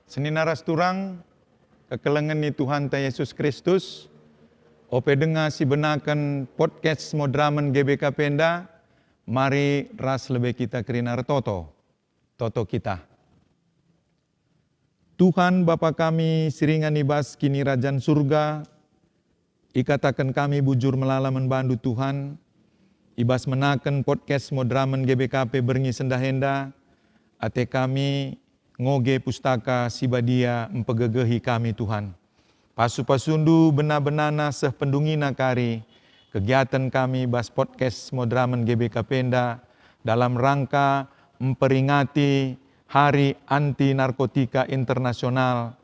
Seni naras turang, kekelengan ni Tuhan ta Yesus Kristus, ope dengar si benakan podcast modramen GBK Penda, mari ras lebih kita kerinar toto kita. Tuhan Bapa kami siringan ibas kini rajan surga, ikatakan kami bujur melala membantu Tuhan, ibas menakan podcast modramen GBKP berngi sendahenda, ate kami ngoge pustaka sibadia empegegehi kami Tuhan. Pasu-pasundu benar-benana seh pendungina kari, kegiatan kami bas podcast modramen GBK Penda dalam rangka memperingati Hari Anti Narkotika Internasional.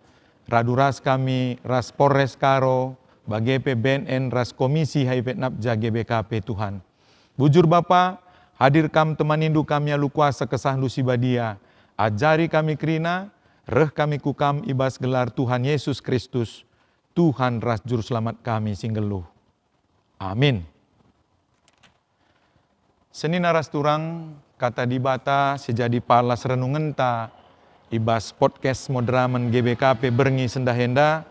Raduras kami ras Polres Karo, bagepe BNN ras Komisi Haibet Napja GBKP Tuhan. Bujur Bapa, hadir kam temanindu kami alu kuasa kesahdu sibadia. Ajari kami kerina, reh kami kukam ibas gelar Tuhan Yesus Kristus, Tuhan ras juru selamat kami singgeluh. Amin. Seni naras turang, kata dibata sejadi palas renungenta, ibas podcast modramen GBKP berngi sendahenda,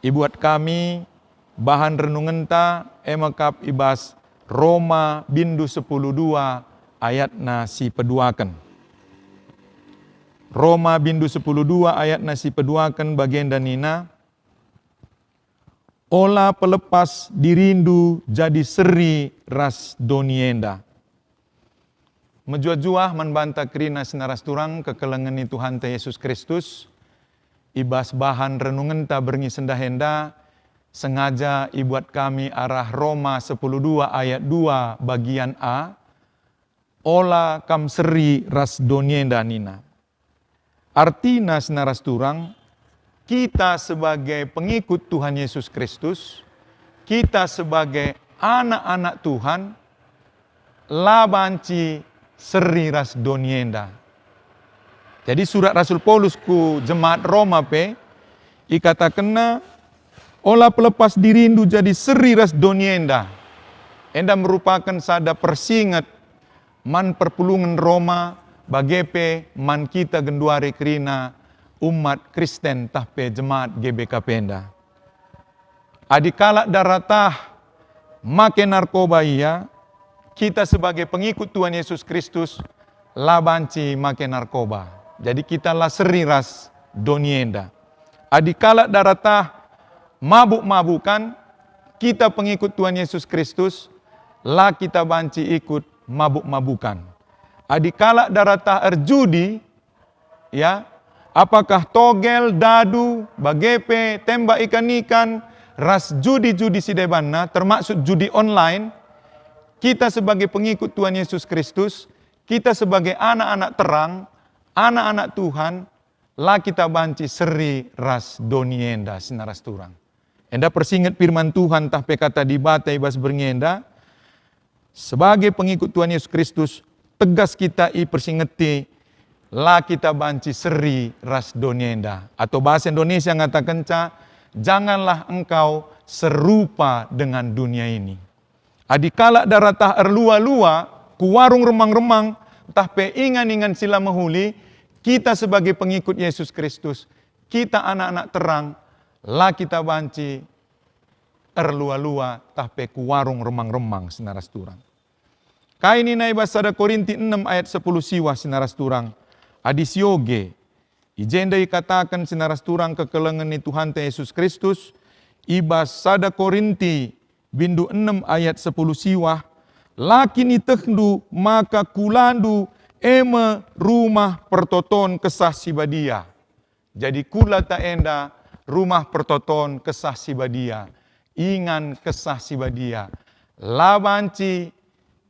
ibuat kami bahan renungenta emakap ibas Roma bindu 10:2 ayatna si peduakan. Roma bindu 10:2 ayat nasi peduakan bagian dan nina. Ola pelepas dirindu jadi seri ras donienda. Menjua-juah membantah kerina senaras turang kekelengan Tuhan ta Yesus Kristus. Ibas bahan renungan ta berngi sendahenda. Sengaja ibuat kami arah Roma 10:2 ayat 2 bagian A. Ola kam seri ras donienda nina. Artinya senaras turang, kita sebagai pengikut Tuhan Yesus Kristus, kita sebagai anak-anak Tuhan, labanci seri ras donienda. Jadi surat Rasul Paulus ku jemaat Roma pe, ikatakanna, olah pelepas dirindu jadi seri ras donienda. Enda merupakan sada persingat man perpulungan Roma, bagepe man kita genduari kerina umat Kristen tahpe jemaat GBK Penda. Adikala daratah make narkoba iya, kita sebagai pengikut Tuhan Yesus Kristus labanci make narkoba. Jadi kita lah seri ras donienda. Adikala daratah mabuk-mabukan, kita pengikut Tuhan Yesus Kristus lah kita banci ikut mabuk-mabukan. Adikala daratah erjudi, ya, apakah togel, dadu, bagepe, tembak ikan-ikan, ras judi-judi sidebanna, termasuk judi online, kita sebagai pengikut Tuhan Yesus Kristus, kita sebagai anak-anak terang, anak-anak Tuhan, lah kita banci seri ras donienda sinaras turang. Enda persingat firman Tuhan tah kata dibata ibas berngenda, sebagai pengikut Tuhan Yesus Kristus, tegas kita persingeti lah kita banci seri ras donienda. Atau bahasa Indonesia ngatakan janganlah engkau serupa dengan dunia ini. Adikala daratah erlua-lua ku warung remang-remang tah pe ingan-ingan sila mahuli, kita sebagai pengikut Yesus Kristus, kita anak-anak terang, lah kita banci erlua-lua tah pe ku warung remang-remang sinaras turang. Kaini na ibas sada Korinti 6 ayat 10 siwa sinaras turang. Adis yoge. Ijenda ikatakan sinaras turang kekelengan ni Tuhan ta Yesus Kristus. Ibas sada Korinti bindu 6 ayat 10 siwa. Lakin itehdu maka kulandu eme rumah pertoton kesah sibadia. Jadi kula ta enda rumah pertoton kesah sibadia. Ingan kesah sibadia. Labanci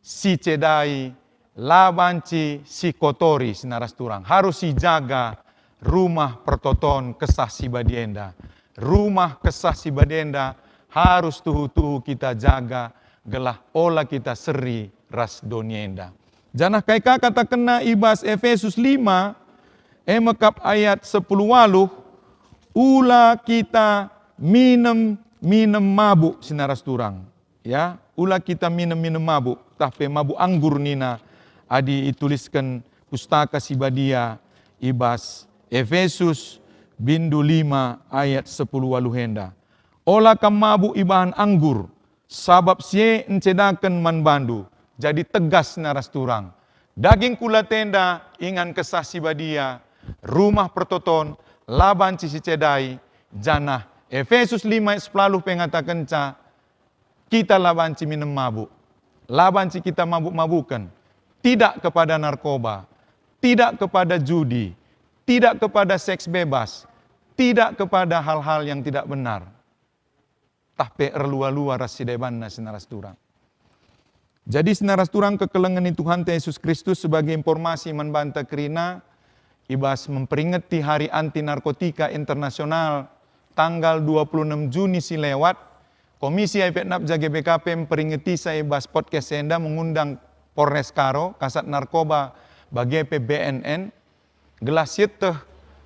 si cedai, labanci si kotori sinaras turang. Harus si jaga rumah pertoton kesah si badienda. Rumah kesah si badienda harus tuhu-tuhu kita jaga, gelah olah kita seri ras donienda. Janah kaika kata kena ibas Efesus 5, emakap ayat 10 waluh, ula kita minum mabuk sinaras turang. Ya, ulah kita minum mabuk, tapi mabuk anggur nina, adi ituliskan pustaka sibadia ibas Efesus bindu 5 ayat 10 waluhenda. Ola kam mabuk ibahan anggur, sabab sie encedaken man bandu, jadi tegas naras turang. Daging kula tenda, ingan kesah sibadia, rumah pertoton, laban cisi cedai, janah. Efesus 5 ayat 10 pengatakan ca, kita labanci minum mabuk. Labanci kita mabuk-mabukan. Tidak kepada narkoba, tidak kepada judi, tidak kepada seks bebas, tidak kepada hal-hal yang tidak benar. Tapi erlua-lua rasidebanna sinaras turang. Jadi sinaras turang kekelengan Tuhan Yesus Kristus sebagai informasi membanta kerina, ibas memperingati Hari Anti Narkotika Internasional tanggal 26 Juni si lewat, Komisi IPNAP Jaga BKP memperingati saya ibas podcast senda mengundang Polres Karo, Kasat Narkoba bagi PBNN, gelas yeteh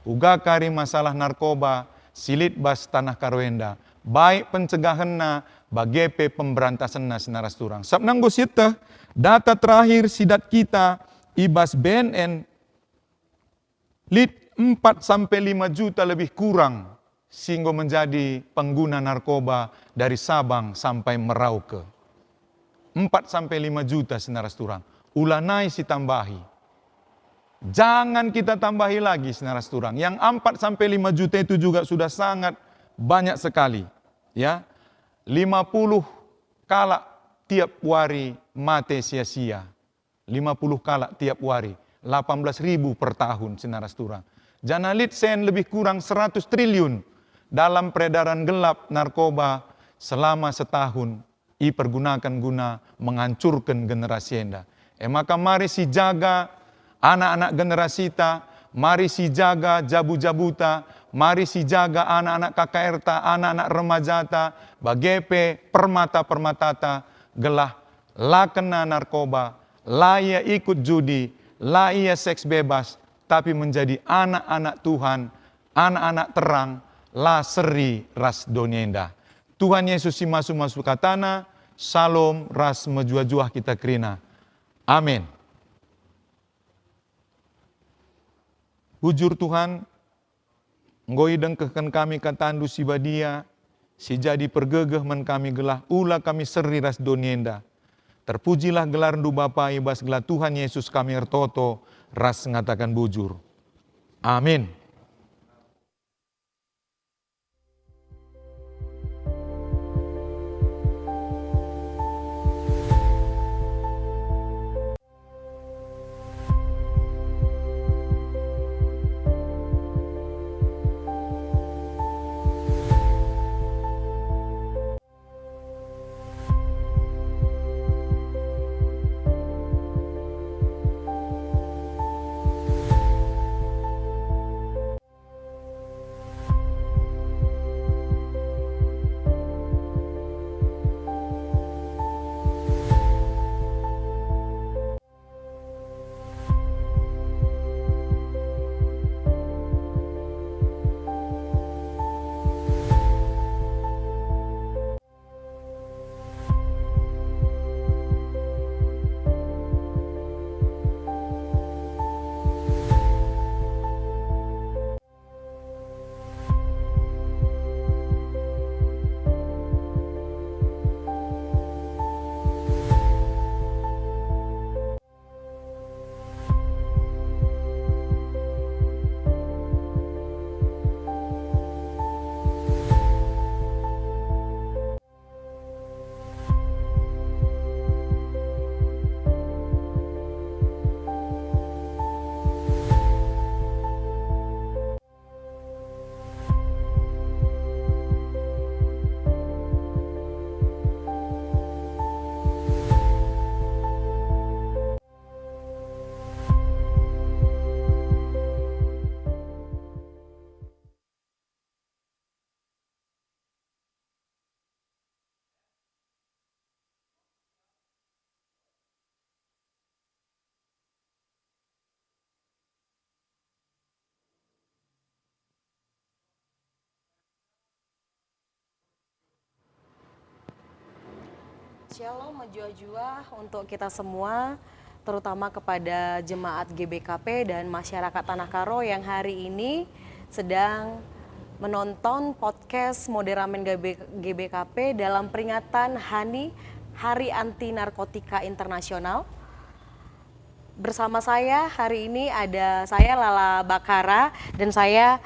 uga kari masalah narkoba silit bas tanah Karoenda, baik pencegahanna bagi pemberantasanna sinaras turang. Sabnanggo yeteh data terakhir sidat kita ibas BNN lit 4-5 juta lebih kurang sehingga menjadi pengguna narkoba dari Sabang sampai Merauke. 4-5 juta sinaras turang. Ulanai si tambahi. Jangan kita tambahi lagi sinaras turang. Yang 4-5 juta itu juga sudah sangat banyak sekali. Ya, 50 kala tiap hari mati sia-sia. 50 kala tiap hari. 18.000 per tahun sinaras turang. Janalit sen lebih kurang 100 triliun dalam peredaran gelap narkoba selama setahun dipergunakan guna menghancurkan generasi enda. Maka mari si jaga anak-anak generasi ta, mari si jaga jabu-jabuta, mari si jaga anak-anak KKRta, anak-anak remajata, bagepe permata-permatata, gelah la kena narkoba, la ia ikut judi, la ia seks bebas, tapi menjadi anak-anak Tuhan, anak-anak terang, la seri ras donienda. Tuhan Yesus si masuk-masuk katana, salom ras mejuah-juah kita kerina. Amin. Bujur Tuhan, ngoi dengkehkan kami katandu si badia, si jadi pergegeh men kami gelah, ula kami seri ras donienda. Terpujilah gelar du Bapa ibas gelar Tuhan Yesus kami ertoto, ras ngatakan bujur. Amin. Shalom menjua-jua untuk kita semua, terutama kepada jemaat GBKP dan masyarakat Tanah Karo yang hari ini sedang menonton podcast Moderamen GBKP dalam peringatan Hari Anti Narkotika Internasional. Bersama saya hari ini ada saya Lala Bakara dan saya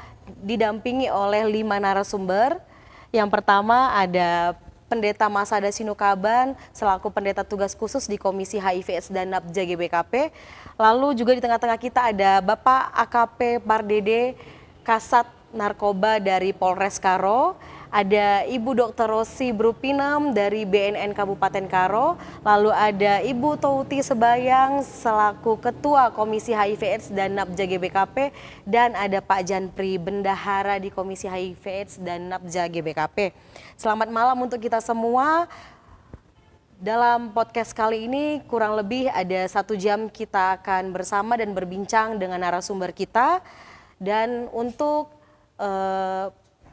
didampingi oleh 5 narasumber. Yang pertama ada Pendeta Masada Sinukaban selaku pendeta tugas khusus di Komisi HIV/AIDS dan NAPJA GBKP. Lalu juga di tengah-tengah kita ada Bapak AKP Pardede Kasat Narkoba dari Polres Karo. Ada Ibu Dr. Rosi Brupinem dari BNN Kabupaten Karo, lalu ada Ibu Touti Sebayang selaku Ketua Komisi HIV/AIDS dan NAPJA GBKP, dan ada Pak Janpri Bendahara di Komisi HIV/AIDS dan NAPJA GBKP. Selamat malam untuk kita semua. Dalam podcast kali ini kurang lebih ada 1 jam kita akan bersama dan berbincang dengan narasumber kita. Dan untuk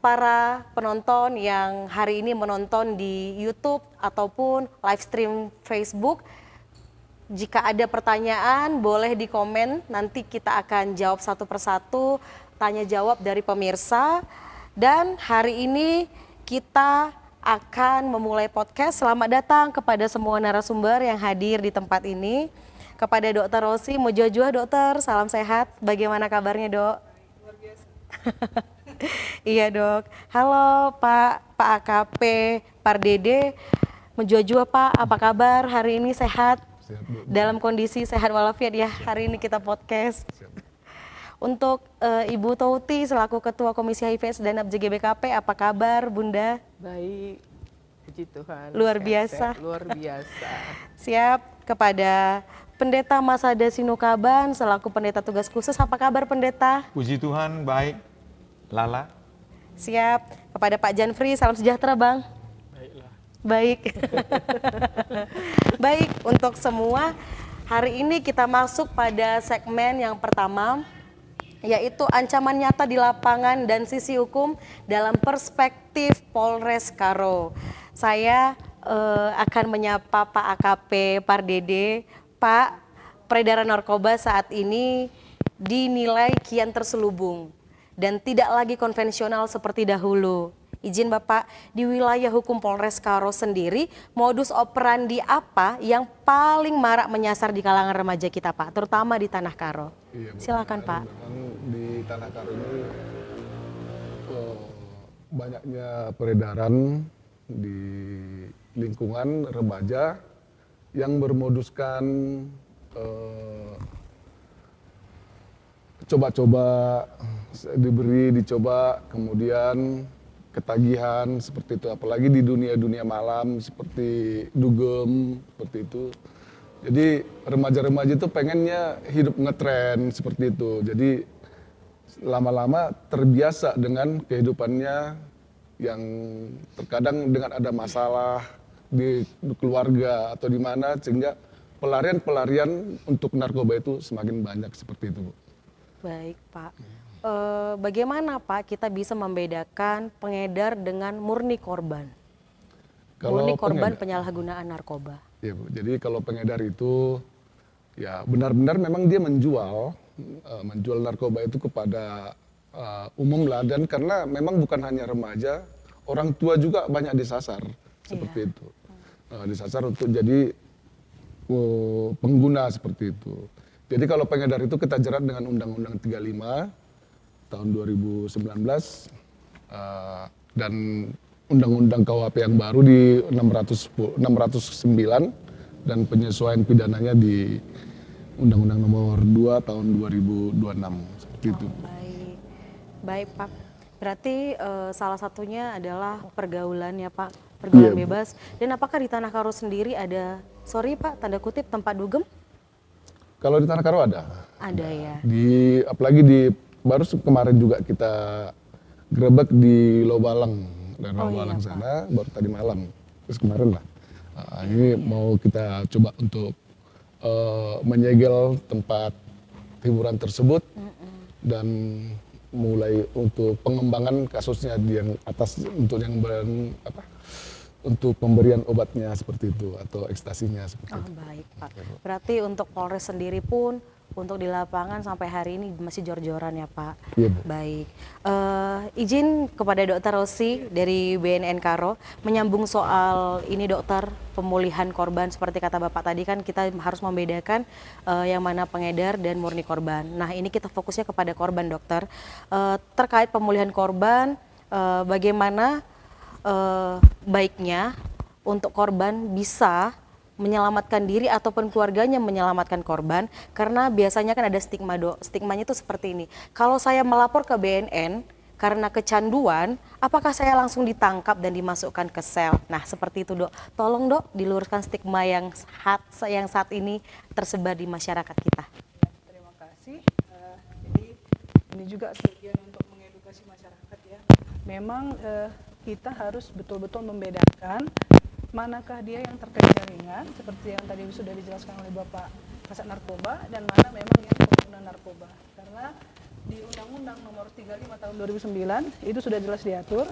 para penonton yang hari ini menonton di YouTube ataupun live stream Facebook, jika ada pertanyaan boleh di komen, nanti kita akan jawab satu persatu tanya jawab dari pemirsa. Dan hari ini kita akan memulai podcast. Selamat datang kepada semua narasumber yang hadir di tempat ini. Kepada Dr. Rosi, Mojojua Dokter, salam sehat. Bagaimana kabarnya, Dok? Luar biasa. Iya, Dok. Halo Pak AKP Pardede, Mojojua Pak, apa kabar? Hari ini sehat? Sehat, Bu. Dalam kondisi sehat walafiat ya, hari ini kita podcast. Siap. Untuk Ibu Touti selaku Ketua Komisi HIV/AIDS dan NAPJA GBKP, apa kabar Bunda? Baik, puji Tuhan. Luar Sehat, biasa. sehat, luar biasa. Siap. Kepada Pendeta Masada Sinukaban selaku Pendeta tugas khusus, apa kabar Pendeta? Puji Tuhan, baik. Lala. Siap. Kepada Pak Janfri, salam sejahtera Bang. Baiklah. Baik. Baik, untuk semua, hari ini kita masuk pada segmen yang pertama, yaitu ancaman nyata di lapangan dan sisi hukum dalam perspektif Polres Karo. Saya akan menyapa Pak AKP Pardede. Pak, peredaran narkoba saat ini dinilai kian terselubung dan tidak lagi konvensional seperti dahulu. Izin Bapak, di wilayah hukum Polres Karo sendiri, modus operandi apa yang paling marak menyasar di kalangan remaja kita Pak, terutama di Tanah Karo? Iya, Bu. Silakan Pak. Memang di Tanah Karo ini banyaknya peredaran di lingkungan remaja yang bermoduskan coba-coba, dicoba, kemudian ketagihan seperti itu, apalagi di dunia malam seperti dugem seperti itu. Jadi remaja-remaja itu pengennya hidup ngetren seperti itu. Jadi lama-lama terbiasa dengan kehidupannya yang terkadang dengan ada masalah di keluarga atau di mana, sehingga pelarian-pelarian untuk narkoba itu semakin banyak seperti itu, Bu. Baik Pak. Bagaimana Pak kita bisa membedakan pengedar dengan murni korban? Murni korban penyalahgunaan narkoba. Ya, Bu. Jadi kalau pengedar itu ya benar-benar memang dia menjual narkoba itu kepada umum lah, dan karena memang bukan hanya remaja, orang tua juga banyak disasar seperti itu. Disasar untuk jadi pengguna seperti itu. Jadi kalau pengedar itu kita jerat dengan Undang-Undang 35 tahun 2019 dan Undang-Undang KUHP yang baru di 609 dan penyesuaian pidananya di Undang-Undang nomor 2 tahun 2026 seperti itu. Baik. Baik Pak. Berarti salah satunya adalah pergaulan ya Pak, pergaulan Iya, Bu. bebas. Dan apakah di Tanah Karo sendiri ada, sorry Pak, tanda kutip tempat dugem? Kalau di Tanah Karo ada. Ada ya. Apalagi baru kemarin juga kita gerebek di Lobalang, daerah Oh, iya, Lobalang Pak. sana, baru tadi malam, terus kemarin lah. Ini mau kita coba untuk menyegel tempat hiburan tersebut dan mulai untuk pengembangan kasusnya di yang atas untuk yang untuk pemberian obatnya seperti itu atau ekstasinya seperti itu. Baik Pak. Berarti untuk Polres sendiri pun Untuk di lapangan sampai hari ini masih jor-joran ya Pak. Iya, Bu. Baik. Izin kepada Dokter Rosi dari BNN Karo menyambung soal ini dokter, pemulihan korban seperti kata Bapak tadi kan kita harus membedakan yang mana pengedar dan murni korban. Nah ini kita fokusnya kepada korban dokter. Terkait pemulihan korban, bagaimana baiknya untuk korban bisa menyelamatkan diri ataupun keluarganya menyelamatkan korban, karena biasanya kan ada stigma dok. Stigmanya itu seperti ini, kalau saya melapor ke BNN karena kecanduan, apakah saya langsung ditangkap dan dimasukkan ke sel? Nah seperti itu dok, tolong dok diluruskan stigma yang saat ini tersebar di masyarakat kita. Terima kasih. Jadi ini juga sebagian untuk mengedukasi masyarakat ya. Memang kita harus betul-betul membedakan manakah dia yang terkait jaringan seperti yang tadi sudah dijelaskan oleh Bapak Kasat Narkoba dan mana memang yang pengguna narkoba. Karena di Undang-Undang Nomor 35 Tahun 2009 itu sudah jelas diatur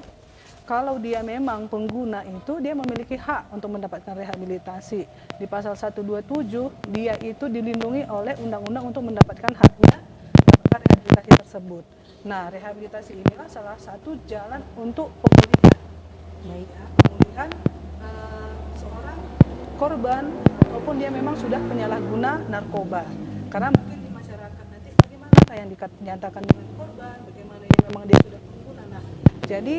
kalau dia memang pengguna itu dia memiliki hak untuk mendapatkan rehabilitasi. Di pasal 127 dia itu dilindungi oleh undang-undang untuk mendapatkan haknya mendapatkan rehabilitasi tersebut. Nah, rehabilitasi inilah salah satu jalan untuk pemulihan. Baik. Ya, pemulihan seorang korban ataupun dia memang sudah penyalahguna narkoba. Karena mungkin di masyarakat nanti bagaimana yang dinyatakan dengan korban, bagaimana yang memang dia sudah pengguna. Nah, jadi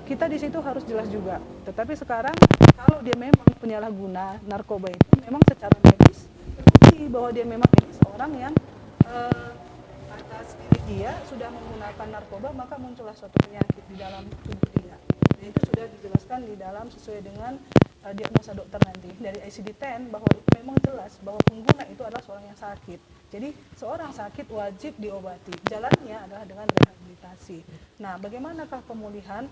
kita di situ harus jelas juga. Tetapi sekarang kalau dia memang penyalahguna narkoba itu memang secara medis terbukti bahwa dia memang ini seorang yang atas diri dia sudah menggunakan narkoba, maka muncullah suatu penyakit di dalam tubuh dia. Dan itu sudah dijelaskan di dalam sesuai dengan diagnosa dokter nanti dari ICD-10 bahwa memang jelas bahwa pengguna itu adalah seorang yang sakit. Jadi seorang sakit wajib diobati. Jalannya adalah dengan rehabilitasi. Nah, bagaimanakah pemulihan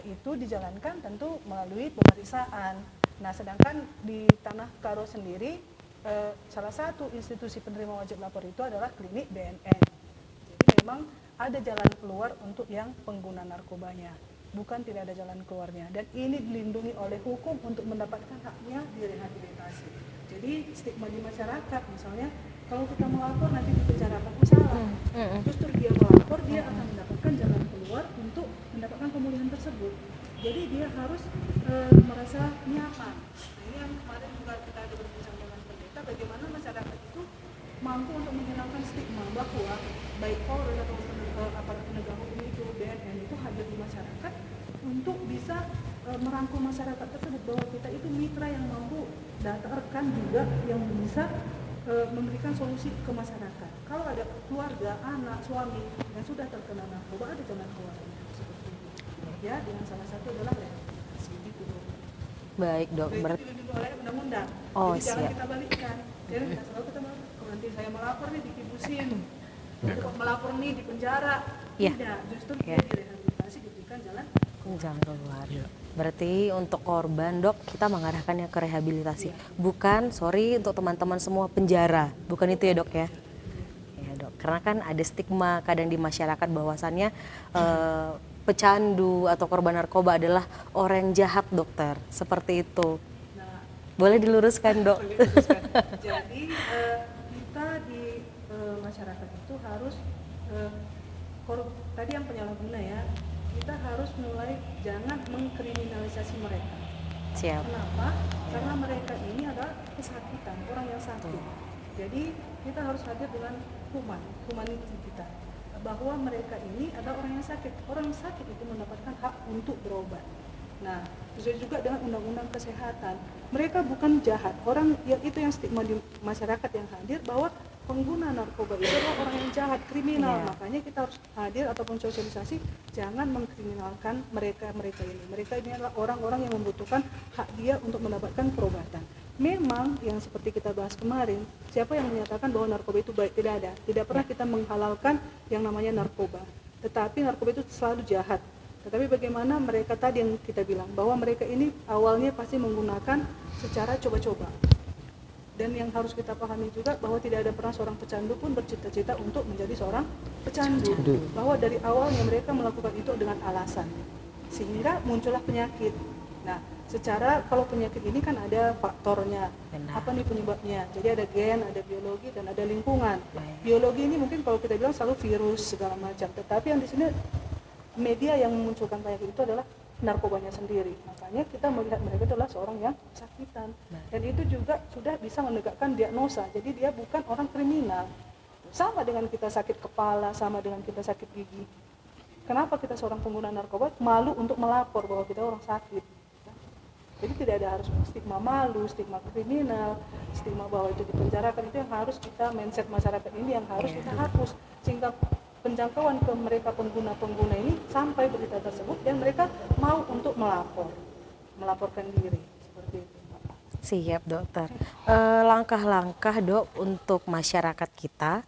itu dijalankan? Tentu melalui pemeriksaan. Nah, sedangkan di Tanah Karo sendiri salah satu institusi penerima wajib lapor itu adalah klinik BNN. Jadi memang ada jalan keluar untuk yang pengguna narkobanya. Bukan tidak ada jalan keluarnya, dan ini dilindungi oleh hukum untuk mendapatkan haknya di rehabilitasi. Jadi stigma di masyarakat, misalnya kalau kita melapor nanti dipenjarakan, salah. Justru dia melapor, dia akan mendapatkan jalan keluar untuk mendapatkan pemulihan tersebut. Jadi dia harus merasa nyaman. Nah, ini yang kemarin juga kita ada berbincang dengan pendeta, bagaimana masyarakat itu mampu untuk menghilangkan stigma bahwa baik Polres atau aparat penegak hukum itu, BNN itu hadir di masyarakat untuk bisa merangkul masyarakat tersebut bahwa kita itu mitra yang mampu datangkan juga yang bisa memberikan solusi ke masyarakat. Kalau ada keluarga, anak, suami yang sudah terkena narkoba, ada jalan keluarnya seperti itu. Ya, dengan salah satu adalah rehabilitasi gitu. Baik dok. Itu dilindungi oleh undang-undang. Oh, jadi jangan siap. kita balikkan. Jadi tidak selalu kita kalau nanti saya melapor nih dikibusin. Nanti kok melapor nih di penjara. Iya. Tidak, justru Iya. dia direhabilitasi diberikan jalan. Jalan keluar. Berarti untuk korban dok kita mengarahkannya ke rehabilitasi. Bukan, sorry untuk teman-teman semua, penjara. Bukan itu ya dok ya? Ya dok, karena kan ada stigma kadang di masyarakat bahwasannya pecandu atau korban narkoba adalah orang yang jahat dokter. Seperti itu. Nah, Boleh diluruskan dok? jadi kita di masyarakat itu harus tadi yang penyalahguna ya, kita harus mulai jangan mengkriminalisasi mereka. Siap. Kenapa? Karena mereka ini adalah kesakitan, orang yang sakit. Jadi kita harus hadir dengan humanity kita, bahwa mereka ini adalah orang yang sakit. Orang yang sakit itu mendapatkan hak untuk berobat. Nah, sesuai juga dengan undang-undang kesehatan. Mereka bukan jahat. Orang yang itu yang stigma di masyarakat yang hadir bahwa pengguna narkoba itu adalah orang yang jahat, kriminal. Yeah. Makanya kita harus hadir ataupun sosialisasi, jangan mengkriminalkan mereka ini. Mereka ini adalah orang-orang yang membutuhkan hak dia untuk mendapatkan perobatan. Memang yang seperti kita bahas kemarin, siapa yang menyatakan bahwa narkoba itu baik? Tidak ada. Tidak pernah kita menghalalkan yang namanya narkoba. Tetapi narkoba itu selalu jahat. Tetapi bagaimana mereka tadi yang kita bilang, bahwa mereka ini awalnya pasti menggunakan secara coba-coba. Dan yang harus kita pahami juga bahwa tidak ada pernah seorang pecandu pun bercita-cita untuk menjadi seorang pecandu. Bahwa dari awalnya mereka melakukan itu dengan alasan. Sehingga muncullah penyakit. Nah, secara kalau penyakit ini kan ada faktornya. Benar. Apa nih penyebabnya? Jadi ada gen, ada biologi, dan ada lingkungan. Baik. Biologi ini mungkin kalau kita bilang selalu virus segala macam, tetapi yang di sini media yang memunculkan penyakit itu adalah narkobanya sendiri. Makanya kita melihat mereka adalah seorang yang kesakitan. Dan itu juga sudah bisa menegakkan diagnosa. Jadi dia bukan orang kriminal. Sama dengan kita sakit kepala, sama dengan kita sakit gigi. Kenapa kita seorang pengguna narkoba malu untuk melapor bahwa kita orang sakit? Jadi tidak ada harus stigma malu, stigma kriminal, stigma bahwa itu dipenjarakan. Itu yang harus kita, mindset masyarakat ini yang harus kita hapus. Sehingga penjangkauan ke mereka pengguna-pengguna ini sampai berita tersebut dan mereka mau untuk melaporkan diri. Seperti itu. Siap dokter. Langkah-langkah dok untuk masyarakat kita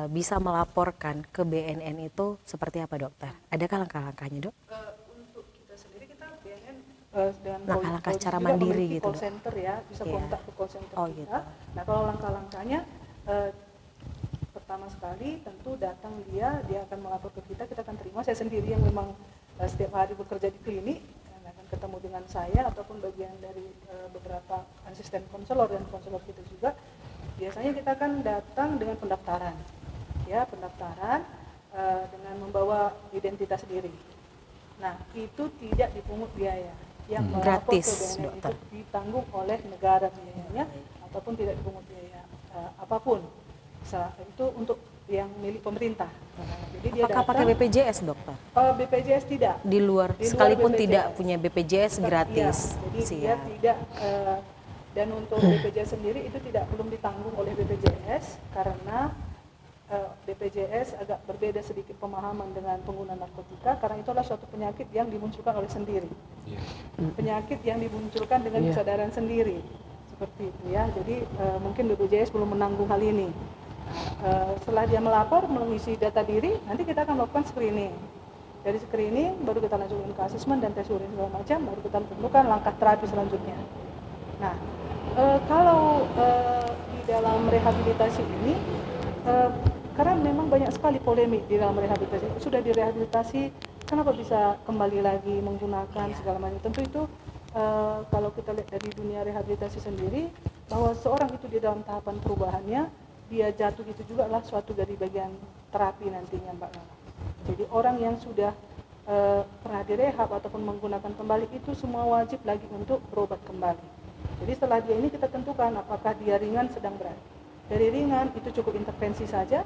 bisa melaporkan ke BNN itu seperti apa dokter? Adakah langkah-langkahnya dok? Untuk kita sendiri, kita BNN dengan Langkah-langkah polisi cara juga mandiri memiliki gitu, call Dok? center ya, bisa Iya. kontak ke call center Oh, kita. gitu. Nah kalau langkah-langkahnya pertama sekali tentu datang dia akan melapor ke kita akan terima. Saya sendiri yang memang setiap hari bekerja di klinik dan akan ketemu dengan saya ataupun bagian dari beberapa asisten konselor dan konselor kita juga. Biasanya kita akan datang dengan pendaftaran, ya pendaftaran dengan membawa identitas diri. Nah itu tidak dipungut biaya. Yang melapor Gratis, ke BNN dokter. itu ditanggung oleh negara biayanya ataupun tidak dipungut biaya apapun. Itu untuk yang milik pemerintah. Jadi dia Apakah pakai datang, BPJS dokter? BPJS tidak. Di luar, Di luar sekalipun BPJS. tidak punya BPJS gratis. Iya, jadi dia Siap. tidak dan untuk BPJS sendiri itu belum ditanggung oleh BPJS karena BPJS agak berbeda sedikit pemahaman dengan pengguna narkotika karena itu adalah suatu penyakit yang dimunculkan oleh sendiri. Penyakit yang dimunculkan dengan kesadaran sendiri. Seperti itu ya. Jadi mungkin BPJS belum menanggung hal ini. Setelah dia melapor mengisi data diri, nanti kita akan melakukan screening. Dari screening baru kita lanjutkan ke asesmen dan tes urin segala macam, baru kita tentukan langkah terapi selanjutnya. Nah, kalau di dalam rehabilitasi ini, karena memang banyak sekali polemik di dalam rehabilitasi. Sudah direhabilitasi, kenapa bisa kembali lagi menggunakan segala macam? Tentu itu kalau kita lihat dari dunia rehabilitasi sendiri, bahwa seorang itu di dalam tahapan perubahannya, dia jatuh itu juga adalah suatu dari bagian terapi nantinya Mbak Lala. Jadi orang yang sudah pernah direhab ataupun menggunakan kembali itu semua wajib lagi untuk berobat kembali. Jadi setelah dia ini kita tentukan apakah dia ringan, sedang, berat. Dari ringan itu cukup intervensi saja.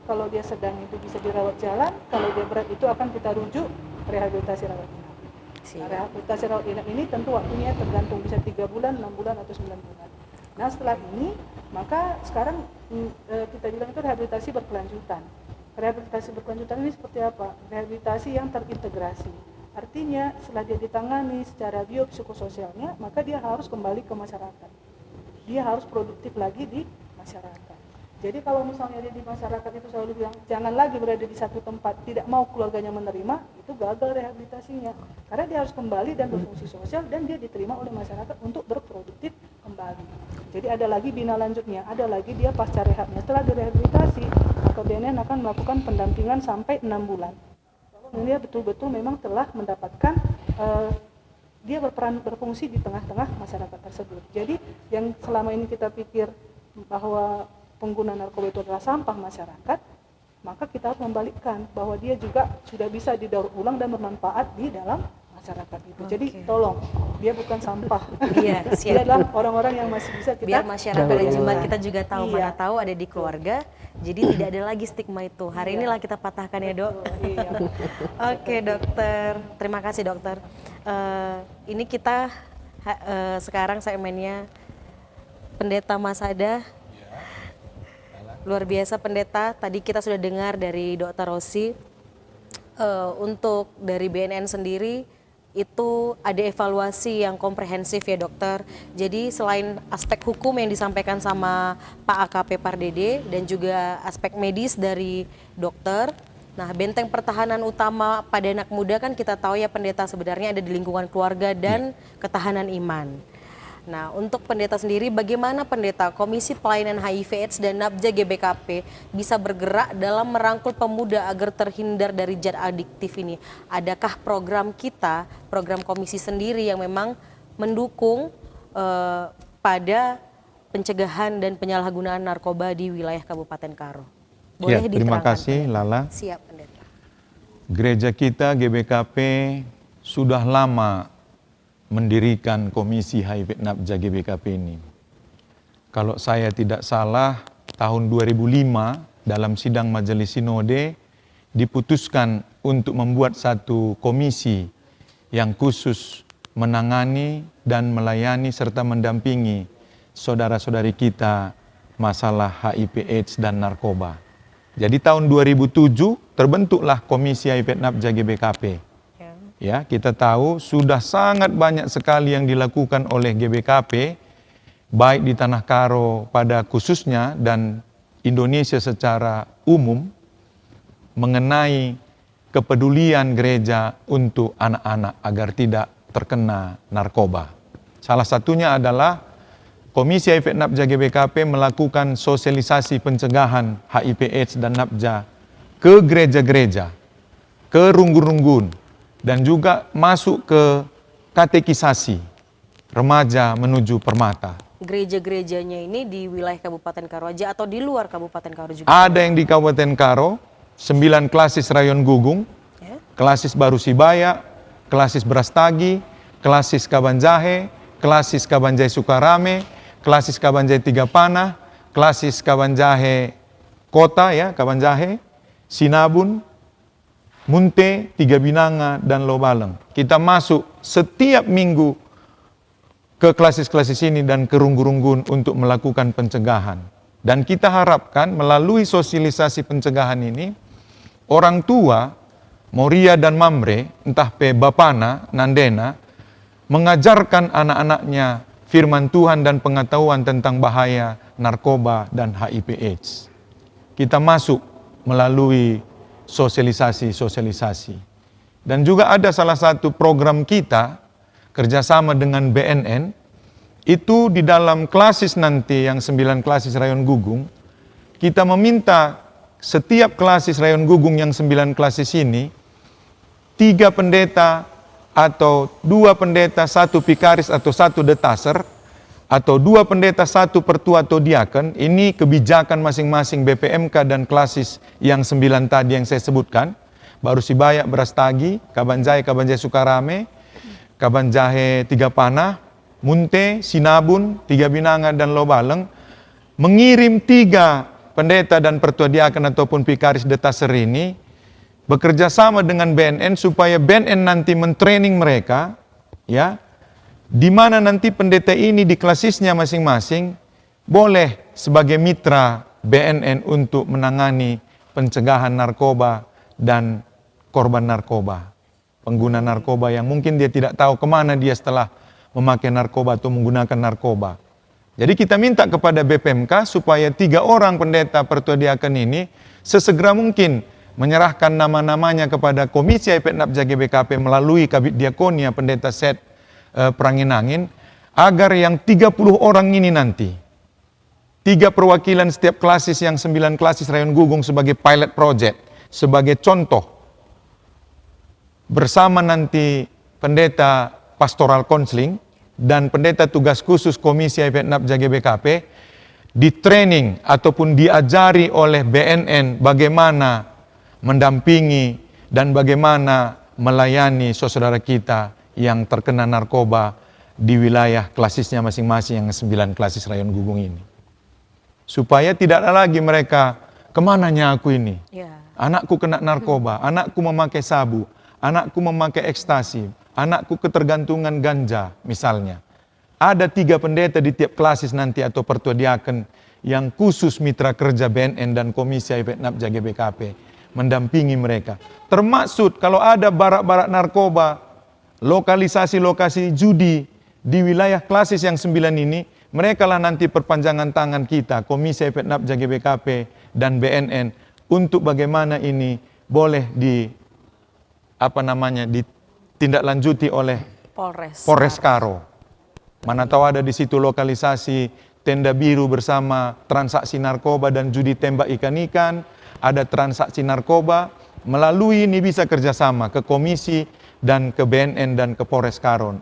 Kalau dia sedang itu bisa dirawat jalan. Kalau dia berat itu akan kita rujuk rehabilitasi rawat inap. Nah, rehabilitasi rawat inap ini tentu waktunya tergantung bisa 3 bulan, 6 bulan atau 9 bulan. Nah setelah ini maka sekarang kita bilang itu rehabilitasi berkelanjutan. Rehabilitasi berkelanjutan ini seperti apa? Rehabilitasi yang terintegrasi. Artinya setelah dia ditangani secara biopsikososialnya, maka dia harus kembali ke masyarakat. Dia harus produktif lagi di masyarakat. Jadi kalau misalnya dia di masyarakat itu selalu bilang jangan lagi berada di satu tempat, tidak mau keluarganya menerima, itu gagal rehabilitasinya. Karena dia harus kembali dan berfungsi sosial dan dia diterima oleh masyarakat untuk berproduktif kembali. Jadi ada lagi bina lanjutnya, ada lagi dia pasca rehabnya. Setelah direhabilitasi, maka BNN akan melakukan pendampingan sampai 6 bulan. Kalau dia betul-betul memang telah mendapatkan dia berfungsi di tengah-tengah masyarakat tersebut. Jadi yang selama ini kita pikir bahwa pengguna narkoba itu adalah sampah masyarakat, maka kita harus membalikkan bahwa dia juga sudah bisa didaur ulang dan bermanfaat di dalam masyarakat itu. Jadi tolong, dia bukan sampah. Iya, Dia adalah orang-orang yang masih bisa kita biar masyarakat dan jemaat kita juga tahu, Iya. mana tahu ada di keluarga, jadi tidak ada lagi stigma itu. Hari inilah kita patahkan ya dok. Iya. Oke dokter, terima kasih dokter. Ini kita sekarang segmennya Pendeta Masada. Luar biasa pendeta, tadi kita sudah dengar dari Dr. Rosi, untuk dari BNN sendiri itu ada evaluasi yang komprehensif ya dokter. Jadi selain aspek hukum yang disampaikan sama Pak AKP Pardede dan juga aspek medis dari dokter, nah benteng pertahanan utama pada anak muda kan kita tahu ya pendeta sebenarnya ada di lingkungan keluarga dan ketahanan iman. Nah, untuk pendeta sendiri, bagaimana pendeta Komisi Pelayanan HIV/AIDS dan NAPJA GBKP bisa bergerak dalam merangkul pemuda agar terhindar dari zat adiktif ini? Adakah program kita, program komisi sendiri yang memang mendukung pada pencegahan dan penyalahgunaan narkoba di wilayah Kabupaten Karo. Boleh Ya, terima diterangkan, kasih Pendeta? Lala. Siap, Pendeta. Gereja kita GBKP sudah lama mendirikan Komisi HIV Napja GBKP ini. Kalau saya tidak salah, tahun 2005 dalam sidang Majelis Sinode diputuskan untuk membuat satu komisi yang khusus menangani dan melayani serta mendampingi saudara-saudari kita masalah HIV AIDS dan narkoba. Jadi tahun 2007 terbentuklah Komisi HIV Napja GBKP. Ya, kita tahu sudah sangat banyak sekali yang dilakukan oleh GBKP, baik di Tanah Karo pada khususnya dan Indonesia secara umum, mengenai kepedulian gereja untuk anak-anak agar tidak terkena narkoba. Salah satunya adalah Komisi HIV Napja GBKP melakukan sosialisasi pencegahan HIV AIDS dan Napja ke gereja-gereja, ke runggun-runggun, dan juga masuk ke katekisasi remaja menuju permata. Gereja-gerejanya ini di wilayah Kabupaten Karo aja atau di luar Kabupaten Karo juga? Ada yang di Kabupaten Karo, 9 klasis Rayon Gugung, Ya. klasis Baru Sibaya, klasis Brastagi, klasis Kabanjahe, klasis Kabanjahe Sukarame, klasis Kabanjahe Tiga Panah, klasis Kabanjahe Kota ya, Kabanjahe, Sinabun, Munte, Tiga Binanga, dan Lobaleng. Kita masuk setiap minggu ke klasis-klasis ini dan ke runggun-runggun untuk melakukan pencegahan. Dan kita harapkan melalui sosialisasi pencegahan ini, orang tua, Moria dan Mamre, entah pe Bapana, Nandena, mengajarkan anak-anaknya firman Tuhan dan pengetahuan tentang bahaya narkoba dan HIV AIDS. Kita masuk melalui sosialisasi. Dan juga ada salah satu program kita, kerjasama dengan BNN, itu di dalam klasis nanti yang 9 klasis Rayon Gugung, kita meminta setiap klasis Rayon Gugung yang 9 klasis ini, 3 pendeta atau 2 pendeta, 1 pikaris atau 1 detaser, atau 2 pendeta, 1 pertua atau diaken. Ini kebijakan masing-masing BPMK dan klasis yang 9 tadi yang saya sebutkan. Baru Sibaya, Brastagi, Kabanjahe Sukarame, Kabanjahe Tiga Panah, Munte, Sinabun, Tiga Binanga, dan Lobaleng, mengirim 3 pendeta dan pertua diaken ataupun pikaris detaser ini bekerja sama dengan BNN supaya BNN nanti mentraining mereka, ya, di mana nanti pendeta ini di klasisnya masing-masing boleh sebagai mitra BNN untuk menangani pencegahan narkoba dan korban narkoba, pengguna narkoba yang mungkin dia tidak tahu kemana dia setelah memakai narkoba atau menggunakan narkoba. Jadi kita minta kepada BPMK supaya 3 orang pendeta pertua diaken ini sesegera mungkin menyerahkan nama-namanya kepada Komisi HIV Napja GBKP melalui Kabid Diakonia Pendeta Set Pranginangin, agar yang 30 orang ini nanti, 3 perwakilan setiap klasis yang 9 klasis Rayon Gugung sebagai pilot project, sebagai contoh, bersama nanti pendeta pastoral counseling dan pendeta tugas khusus Komisi HIV Napja GBKP, di training ataupun diajari oleh BNN bagaimana mendampingi dan bagaimana melayani saudara kita yang terkena narkoba di wilayah klasisnya masing-masing yang 9 klasis Rayon Gugung ini. Supaya tidak ada lagi mereka, kemananya aku ini? Ya. Anakku kena narkoba, anakku memakai sabu, anakku memakai ekstasi, anakku ketergantungan ganja misalnya. Ada 3 pendeta di tiap klasis nanti atau pertua diaken yang khusus mitra kerja BNN dan Komisi HIV Napja GBKP mendampingi mereka. Termaksud kalau ada barak-barak narkoba, lokalisasi-lokasi judi di wilayah klasis yang 9 ini, mereka lah nanti perpanjangan tangan kita, Komisi HIV Napja GBKP dan BNN, untuk bagaimana ini boleh ditindaklanjuti oleh Polres Karo. Mana tahu ada di situ lokalisasi tenda biru bersama transaksi narkoba dan judi tembak ikan-ikan, ada transaksi narkoba, melalui ini bisa kerjasama ke komisi dan ke BNN dan ke Polres Karo.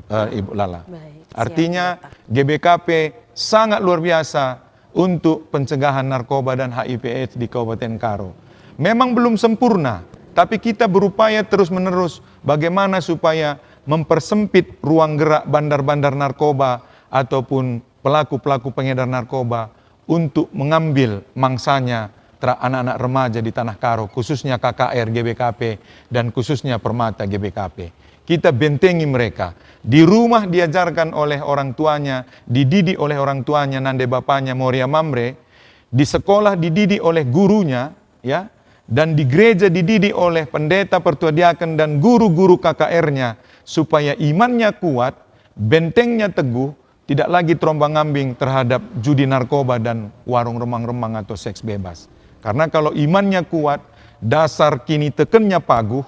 Ibu Lala. Baik, siap, Artinya pendeta. GBKP sangat luar biasa untuk pencegahan narkoba dan HIV/AIDS di Kabupaten Karo. Memang belum sempurna, tapi kita berupaya terus-menerus bagaimana supaya mempersempit ruang gerak bandar-bandar narkoba ataupun pelaku-pelaku pengedar narkoba untuk mengambil mangsanya anak-anak remaja di Tanah Karo, khususnya KKR GBKP dan khususnya Permata GBKP. Kita bentengi mereka. Di rumah diajarkan oleh orang tuanya, dididik oleh orang tuanya, nande bapaknya Moria Mamre, di sekolah dididik oleh gurunya, ya, dan di gereja dididik oleh pendeta, pertua diaken dan guru-guru KKR-nya supaya imannya kuat, bentengnya teguh, tidak lagi terombang-ambing terhadap judi narkoba dan warung remang-remang atau seks bebas. Karena kalau imannya kuat, dasar kini tekennya paguh,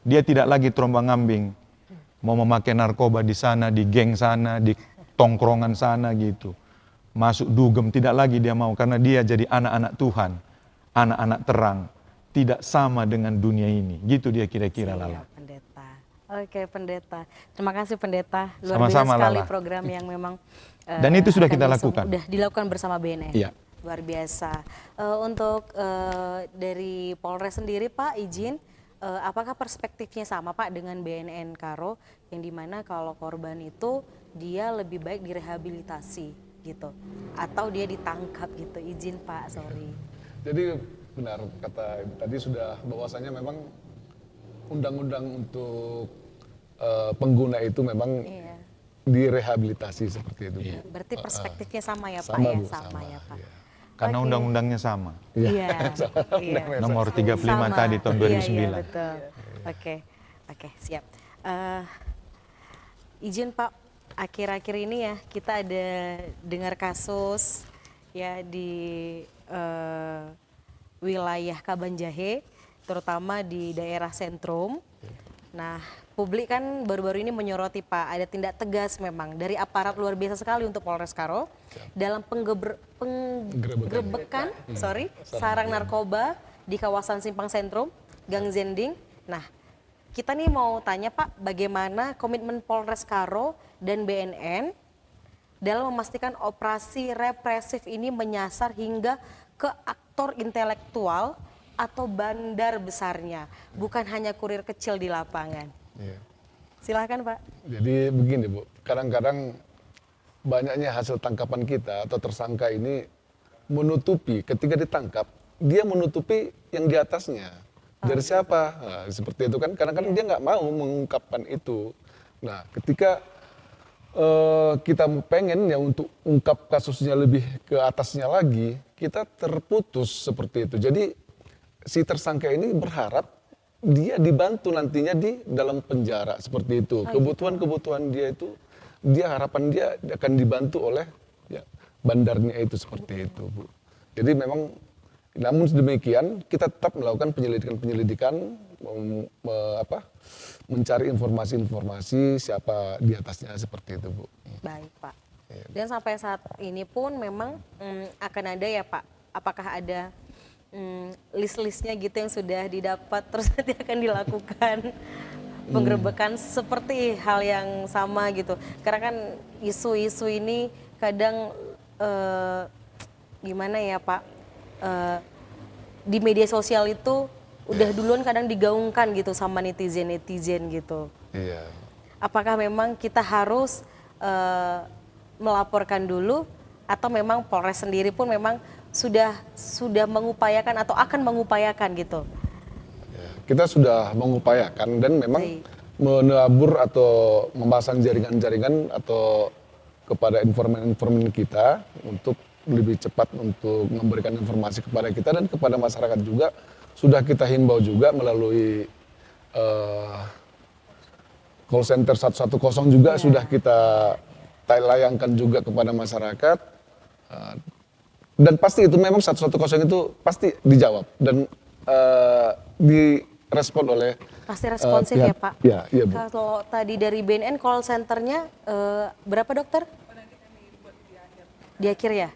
dia tidak lagi terombang-ambing mau memakai narkoba di sana, di geng sana, di tongkrongan sana gitu. Masuk dugem, tidak lagi dia mau karena dia jadi anak-anak Tuhan, anak-anak terang, tidak sama dengan dunia ini. Gitu dia kira-kira, Lala. Siap, pendeta. Oke, pendeta. Terima kasih, pendeta. Luar Sama-sama, biasa sekali Lala. program yang memang Dan itu sudah akan kita lakukan. Sudah dilakukan bersama BNN. Iya. Luar biasa. Untuk dari Polres sendiri, Pak, izin, apakah perspektifnya sama, Pak, dengan BNN Karo, yang dimana kalau korban itu dia lebih baik direhabilitasi gitu, atau dia ditangkap gitu? Izin, Pak, sorry. Jadi benar kata Ibu tadi sudah bahwasanya memang undang-undang untuk pengguna itu memang Iya. direhabilitasi seperti itu. Bu. Berarti perspektifnya sama ya, Pak, Sama, ya? Bu, Sama ya, Pak. iya. Karena Oke. undang-undangnya sama. Iya. Iya. Nomor 35 Sama. tadi tahun 2009. Iya, iya, betul. Oke, siap. Izin, Pak, akhir-akhir ini ya kita ada dengar kasus ya di wilayah Kabanjahe, terutama di daerah sentrum. Nah, publik kan baru-baru ini menyoroti, Pak, ada tindak tegas memang dari aparat luar biasa sekali untuk Polres Karo dalam penggerebekan sarang narkoba di kawasan Simpang Sentrum, Gang Zending. Nah, kita nih mau tanya, Pak, bagaimana komitmen Polres Karo dan BNN dalam memastikan operasi represif ini menyasar hingga ke aktor intelektual atau bandar besarnya, bukan hanya kurir kecil di lapangan. Iya. Silakan, Pak. Jadi begini Bu, kadang-kadang banyaknya hasil tangkapan kita atau tersangka ini menutupi, ketika ditangkap, dia menutupi yang di atasnya. Dari siapa? Nah, seperti itu kan, kadang-kadang dia nggak mau mengungkapkan itu. Nah, ketika kita pengen ya untuk ungkap kasusnya lebih ke atasnya lagi, kita terputus seperti itu. Jadi si tersangka ini berharap dia dibantu nantinya di dalam penjara seperti itu. Kebutuhan-kebutuhan dia itu, harapan dia akan dibantu oleh ya, bandarnya itu seperti itu, Bu. Jadi memang, namun demikian kita tetap melakukan penyelidikan, mencari informasi-informasi siapa di atasnya seperti itu, Bu. Baik, Pak. Dan sampai saat ini pun memang akan ada ya, Pak, apakah ada list-listnya gitu yang sudah didapat terus nanti akan dilakukan penggerebekan seperti hal yang sama gitu, karena kan isu-isu ini kadang gimana ya, Pak, di media sosial itu udah duluan kadang digaungkan gitu sama netizen gitu. Iya. Apakah memang kita harus melaporkan dulu atau memang Polres sendiri pun memang sudah mengupayakan atau akan mengupayakan gitu? Ya, kita sudah mengupayakan dan memang menabur atau memasang jaringan-jaringan atau kepada informan-informan kita untuk lebih cepat untuk memberikan informasi kepada kita dan kepada masyarakat juga. Sudah kita himbau juga melalui call center 110 juga sudah kita layangkan juga kepada masyarakat. Dan pasti itu memang 110 itu pasti dijawab dan direspon oleh pasti responsif pihak, ya, Pak. Iya, Bu. Kalau tadi dari BNN call centernya berapa, dokter? Di akhir ya?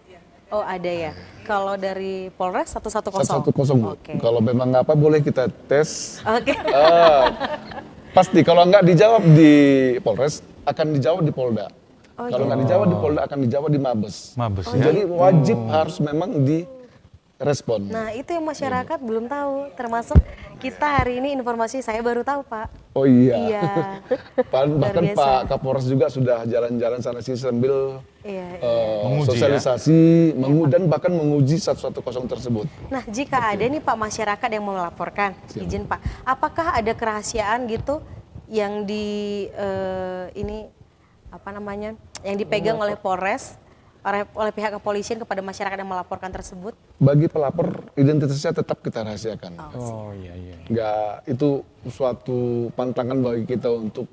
Oh, ada ya. Kalau dari Polres 110. 110, Bu. Oke. Kalau memang apa boleh kita tes. Oke. Pasti kalau nggak dijawab di Polres akan dijawab di Polda. Oh, Kalau nggak dijawab di Polda akan dijawab di Mabes. Mabes ya. Jadi wajib harus memang direspon. Nah, itu yang masyarakat belum tahu. Termasuk kita hari ini informasi saya baru tahu, Pak. Oh iya. Iya. Bahkan biasa. Pak Kapolres juga sudah jalan-jalan sana sini sambil Iya. Menguji, sosialisasi, dan bahkan menguji 110 tersebut. Nah, jika ada nih Pak masyarakat yang mau melaporkan, izin Pak, apakah ada kerahasiaan gitu yang yang dipegang oleh Polres, oleh pihak kepolisian kepada masyarakat yang melaporkan tersebut? Bagi pelapor identitasnya tetap kita rahasiakan. Oh iya. Nggak, itu suatu pantangan bagi kita untuk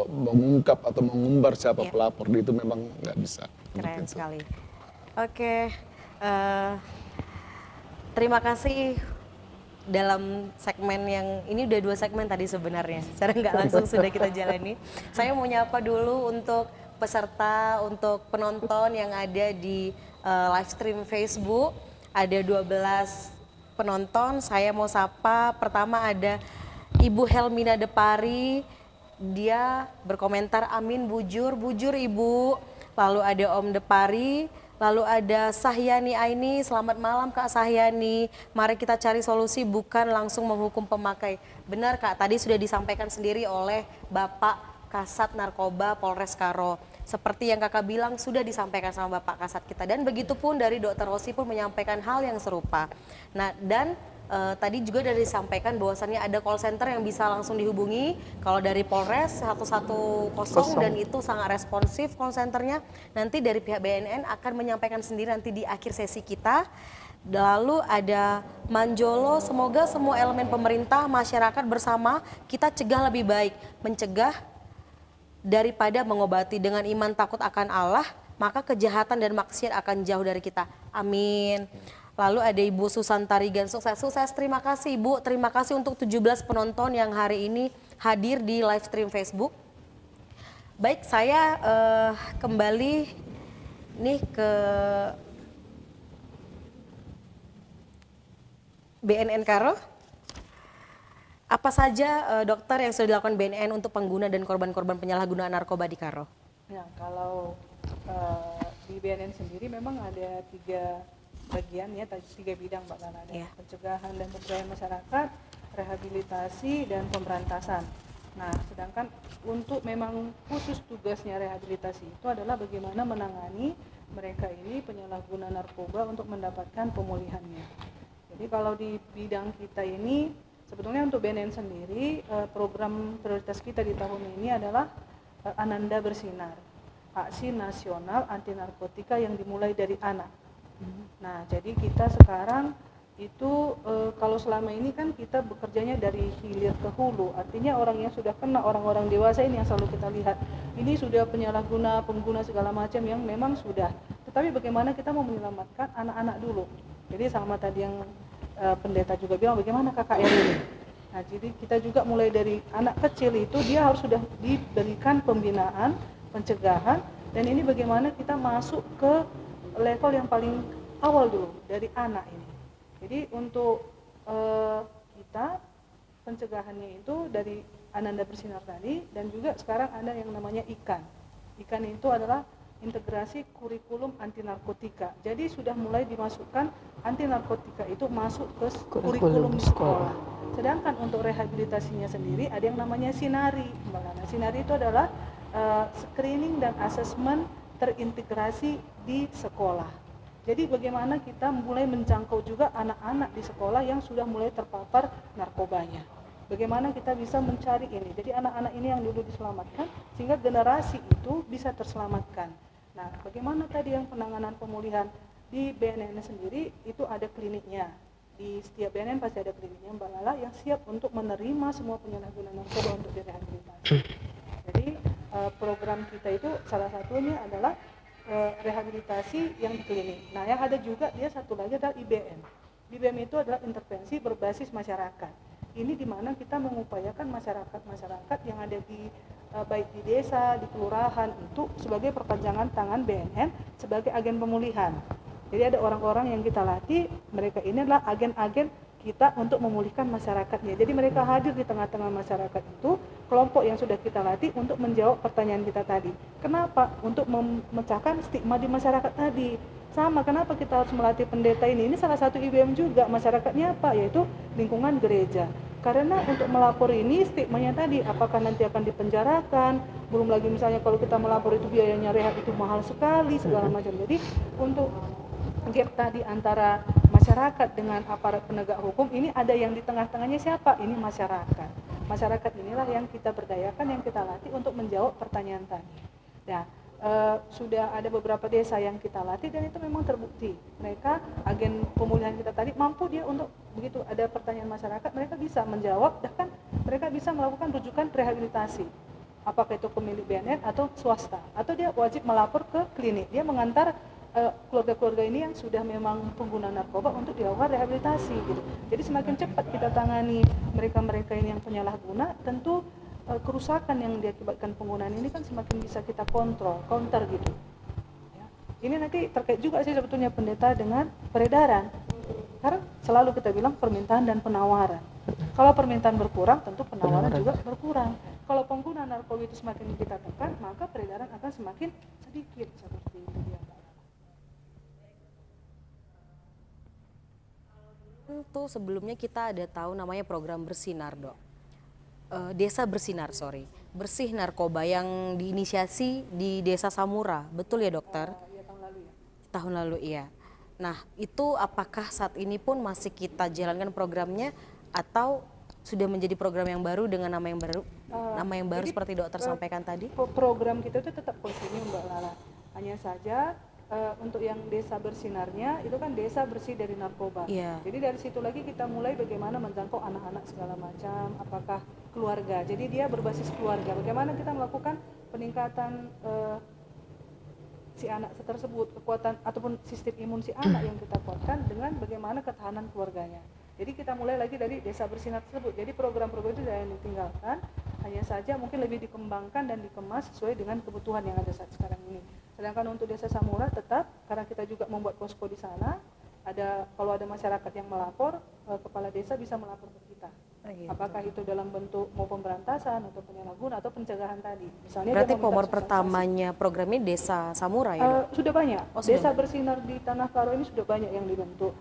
mengungkap atau mengumbar siapa pelapor, itu memang nggak bisa. Keren sekali. Oke, terima kasih. Dalam segmen yang ini udah 2 segmen tadi sebenarnya, secara nggak langsung sudah kita jalani. Saya mau nyapa dulu untuk peserta, untuk penonton yang ada di live stream Facebook. Ada 12 penonton, saya mau sapa. Pertama ada Ibu Helmina Depari, dia berkomentar amin bujur Ibu. Lalu ada Om Depari. Lalu ada Sahyani Aini, selamat malam Kak Sahyani. Mari kita cari solusi bukan langsung menghukum pemakai. Benar Kak, tadi sudah disampaikan sendiri oleh Bapak Kasat Narkoba Polres Karo. Seperti yang Kakak bilang sudah disampaikan sama Bapak Kasat kita. Dan begitu pun dari Dr. Rosi pun menyampaikan hal yang serupa. Nah dan tadi juga sudah disampaikan bahwasannya ada call center yang bisa langsung dihubungi. Kalau dari Polres 110 dan itu sangat responsif call centernya. Nanti dari pihak BNN akan menyampaikan sendiri nanti di akhir sesi kita. Lalu ada Manjolo, semoga semua elemen pemerintah, masyarakat bersama kita cegah lebih baik. Mencegah daripada mengobati. Dengan iman takut akan Allah, maka kejahatan dan maksiat akan jauh dari kita. Amin. Lalu ada Ibu Susantari Gan sukses. Terima kasih Ibu, terima kasih untuk 17 penonton yang hari ini hadir di live stream Facebook. Baik, saya kembali nih ke BNN Karo. Apa saja dokter yang sudah dilakukan BNN untuk pengguna dan korban-korban penyalahgunaan narkoba di Karo? Nah, kalau di BNN sendiri memang ada 3 bagian ya, 3 bidang Mbak Lana, ada pencegahan dan pemberdayaan masyarakat, rehabilitasi dan pemberantasan. Nah, sedangkan untuk memang khusus tugasnya rehabilitasi itu adalah bagaimana menangani mereka ini penyalahguna narkoba untuk mendapatkan pemulihannya. Jadi kalau di bidang kita ini sebetulnya untuk BNN sendiri program prioritas kita di tahun ini adalah Ananda Bersinar, aksi nasional anti narkotika yang dimulai dari anak. Nah, jadi kita sekarang itu kalau selama ini kan kita bekerjanya dari hilir ke hulu, artinya orang yang sudah kena, orang-orang dewasa ini yang selalu kita lihat, ini sudah penyalahguna, pengguna segala macam yang memang sudah. Tetapi bagaimana kita mau menyelamatkan anak-anak dulu? Jadi sama tadi yang pendeta juga bilang, bagaimana KKR ini? Nah, jadi kita juga mulai dari anak kecil itu dia harus sudah diberikan pembinaan, pencegahan, dan ini bagaimana kita masuk ke level yang paling awal dulu dari anak ini. Jadi untuk kita pencegahannya itu dari Ananda Bersinar tadi, dan juga sekarang ada yang namanya IKAN. IKAN itu adalah integrasi kurikulum anti narkotika. Jadi sudah mulai dimasukkan anti narkotika itu masuk ke kurikulum di sekolah. Sedangkan untuk rehabilitasinya sendiri ada yang namanya Sinari. Sinari itu adalah screening dan assessment terintegrasi di sekolah. Jadi bagaimana kita mulai menjangkau juga anak-anak di sekolah yang sudah mulai terpapar narkobanya. Bagaimana kita bisa mencari ini. Jadi anak-anak ini yang dulu diselamatkan sehingga generasi itu bisa terselamatkan. Nah, bagaimana tadi yang penanganan pemulihan di BNN sendiri itu ada kliniknya. Di setiap BNN pasti ada kliniknya Mbak Lala yang siap untuk menerima semua penyalahguna narkoba untuk direhabilitasi. Jadi program kita itu salah satunya adalah rehabilitasi yang di klinik. Nah, yang ada juga dia satu lagi adalah IBM. IBM itu adalah intervensi berbasis masyarakat. Ini di mana kita mengupayakan masyarakat yang ada di baik di desa, di kelurahan itu sebagai perpanjangan tangan BNN sebagai agen pemulihan. Jadi ada orang-orang yang kita latih, mereka ini adalah agen-agen kita untuk memulihkan masyarakatnya. Jadi mereka hadir di tengah-tengah masyarakat itu, kelompok yang sudah kita latih untuk menjawab pertanyaan kita tadi. Kenapa? Untuk memecahkan stigma di masyarakat tadi. Sama, kenapa kita harus melatih pendeta ini? Ini salah satu IBM juga, masyarakatnya apa? Yaitu lingkungan gereja. Karena untuk melapor ini stigmanya tadi, apakah nanti akan dipenjarakan, belum lagi misalnya kalau kita melapor itu biayanya rehab itu mahal sekali, segala macam. Jadi untuk gap tadi antara masyarakat dengan aparat penegak hukum, ini ada yang di tengah-tengahnya siapa? Ini masyarakat. Masyarakat inilah yang kita berdayakan, yang kita latih untuk menjawab pertanyaan tadi. Nah, sudah ada beberapa desa yang kita latih dan itu memang terbukti. Mereka, agen pemulihan kita tadi, mampu dia untuk begitu ada pertanyaan masyarakat, mereka bisa menjawab, bahkan mereka bisa melakukan rujukan rehabilitasi. Apakah itu ke milik BNN atau swasta, atau dia wajib melapor ke klinik. Dia mengantar keluarga-keluarga ini yang sudah memang pengguna narkoba untuk dilakukan rehabilitasi gitu. Jadi semakin cepat kita tangani mereka-mereka ini yang penyalahguna, tentu kerusakan yang diakibatkan penggunaan ini kan semakin bisa kita counter gitu. Ya. Ini nanti terkait juga sih sebetulnya pendeta dengan peredaran. Karena selalu kita bilang permintaan dan penawaran. Kalau permintaan berkurang, tentu penawaran juga berkurang. Kalau pengguna narkoba itu semakin kita tekan, maka peredaran akan semakin sedikit seperti itu dia. Tentu sebelumnya kita ada tahu namanya program Bersinar, Dok. Desa Bersinar, bersih narkoba yang diinisiasi di Desa Samura, betul ya dokter? Tahun lalu ya. Tahun lalu iya. Nah itu apakah saat ini pun masih kita jalankan programnya atau sudah menjadi program yang baru dengan nama yang baru, Jadi, seperti dokter sampaikan tadi? Program kita itu tetap kontinu Mbak Lala. Hanya saja untuk yang desa bersinarnya itu kan desa bersih dari narkoba. Iya. Jadi dari situ lagi kita mulai bagaimana menjangkau anak-anak segala macam, apakah keluarga. Jadi dia berbasis keluarga. Bagaimana kita melakukan peningkatan si anak tersebut, kekuatan ataupun sistem imun si anak yang kita kuatkan dengan bagaimana ketahanan keluarganya. Jadi kita mulai lagi dari desa bersinar tersebut. Jadi program-program itu jangan ditinggalkan, hanya saja mungkin lebih dikembangkan dan dikemas sesuai dengan kebutuhan yang ada saat sekarang ini. Sedangkan untuk Desa Samura tetap, karena kita juga membuat posko di sana, kalau ada masyarakat yang melapor, kepala desa bisa melapor ke kita. Apakah itu dalam bentuk mau pemberantasan atau penyalahgunaan atau pencegahan tadi. Misalnya Berarti pomor pertamanya program ini Desa Samura ya, Dok? Sudah banyak. Oh, sudah Desa bersinar di Tanah Karo ini sudah banyak yang dibentuk.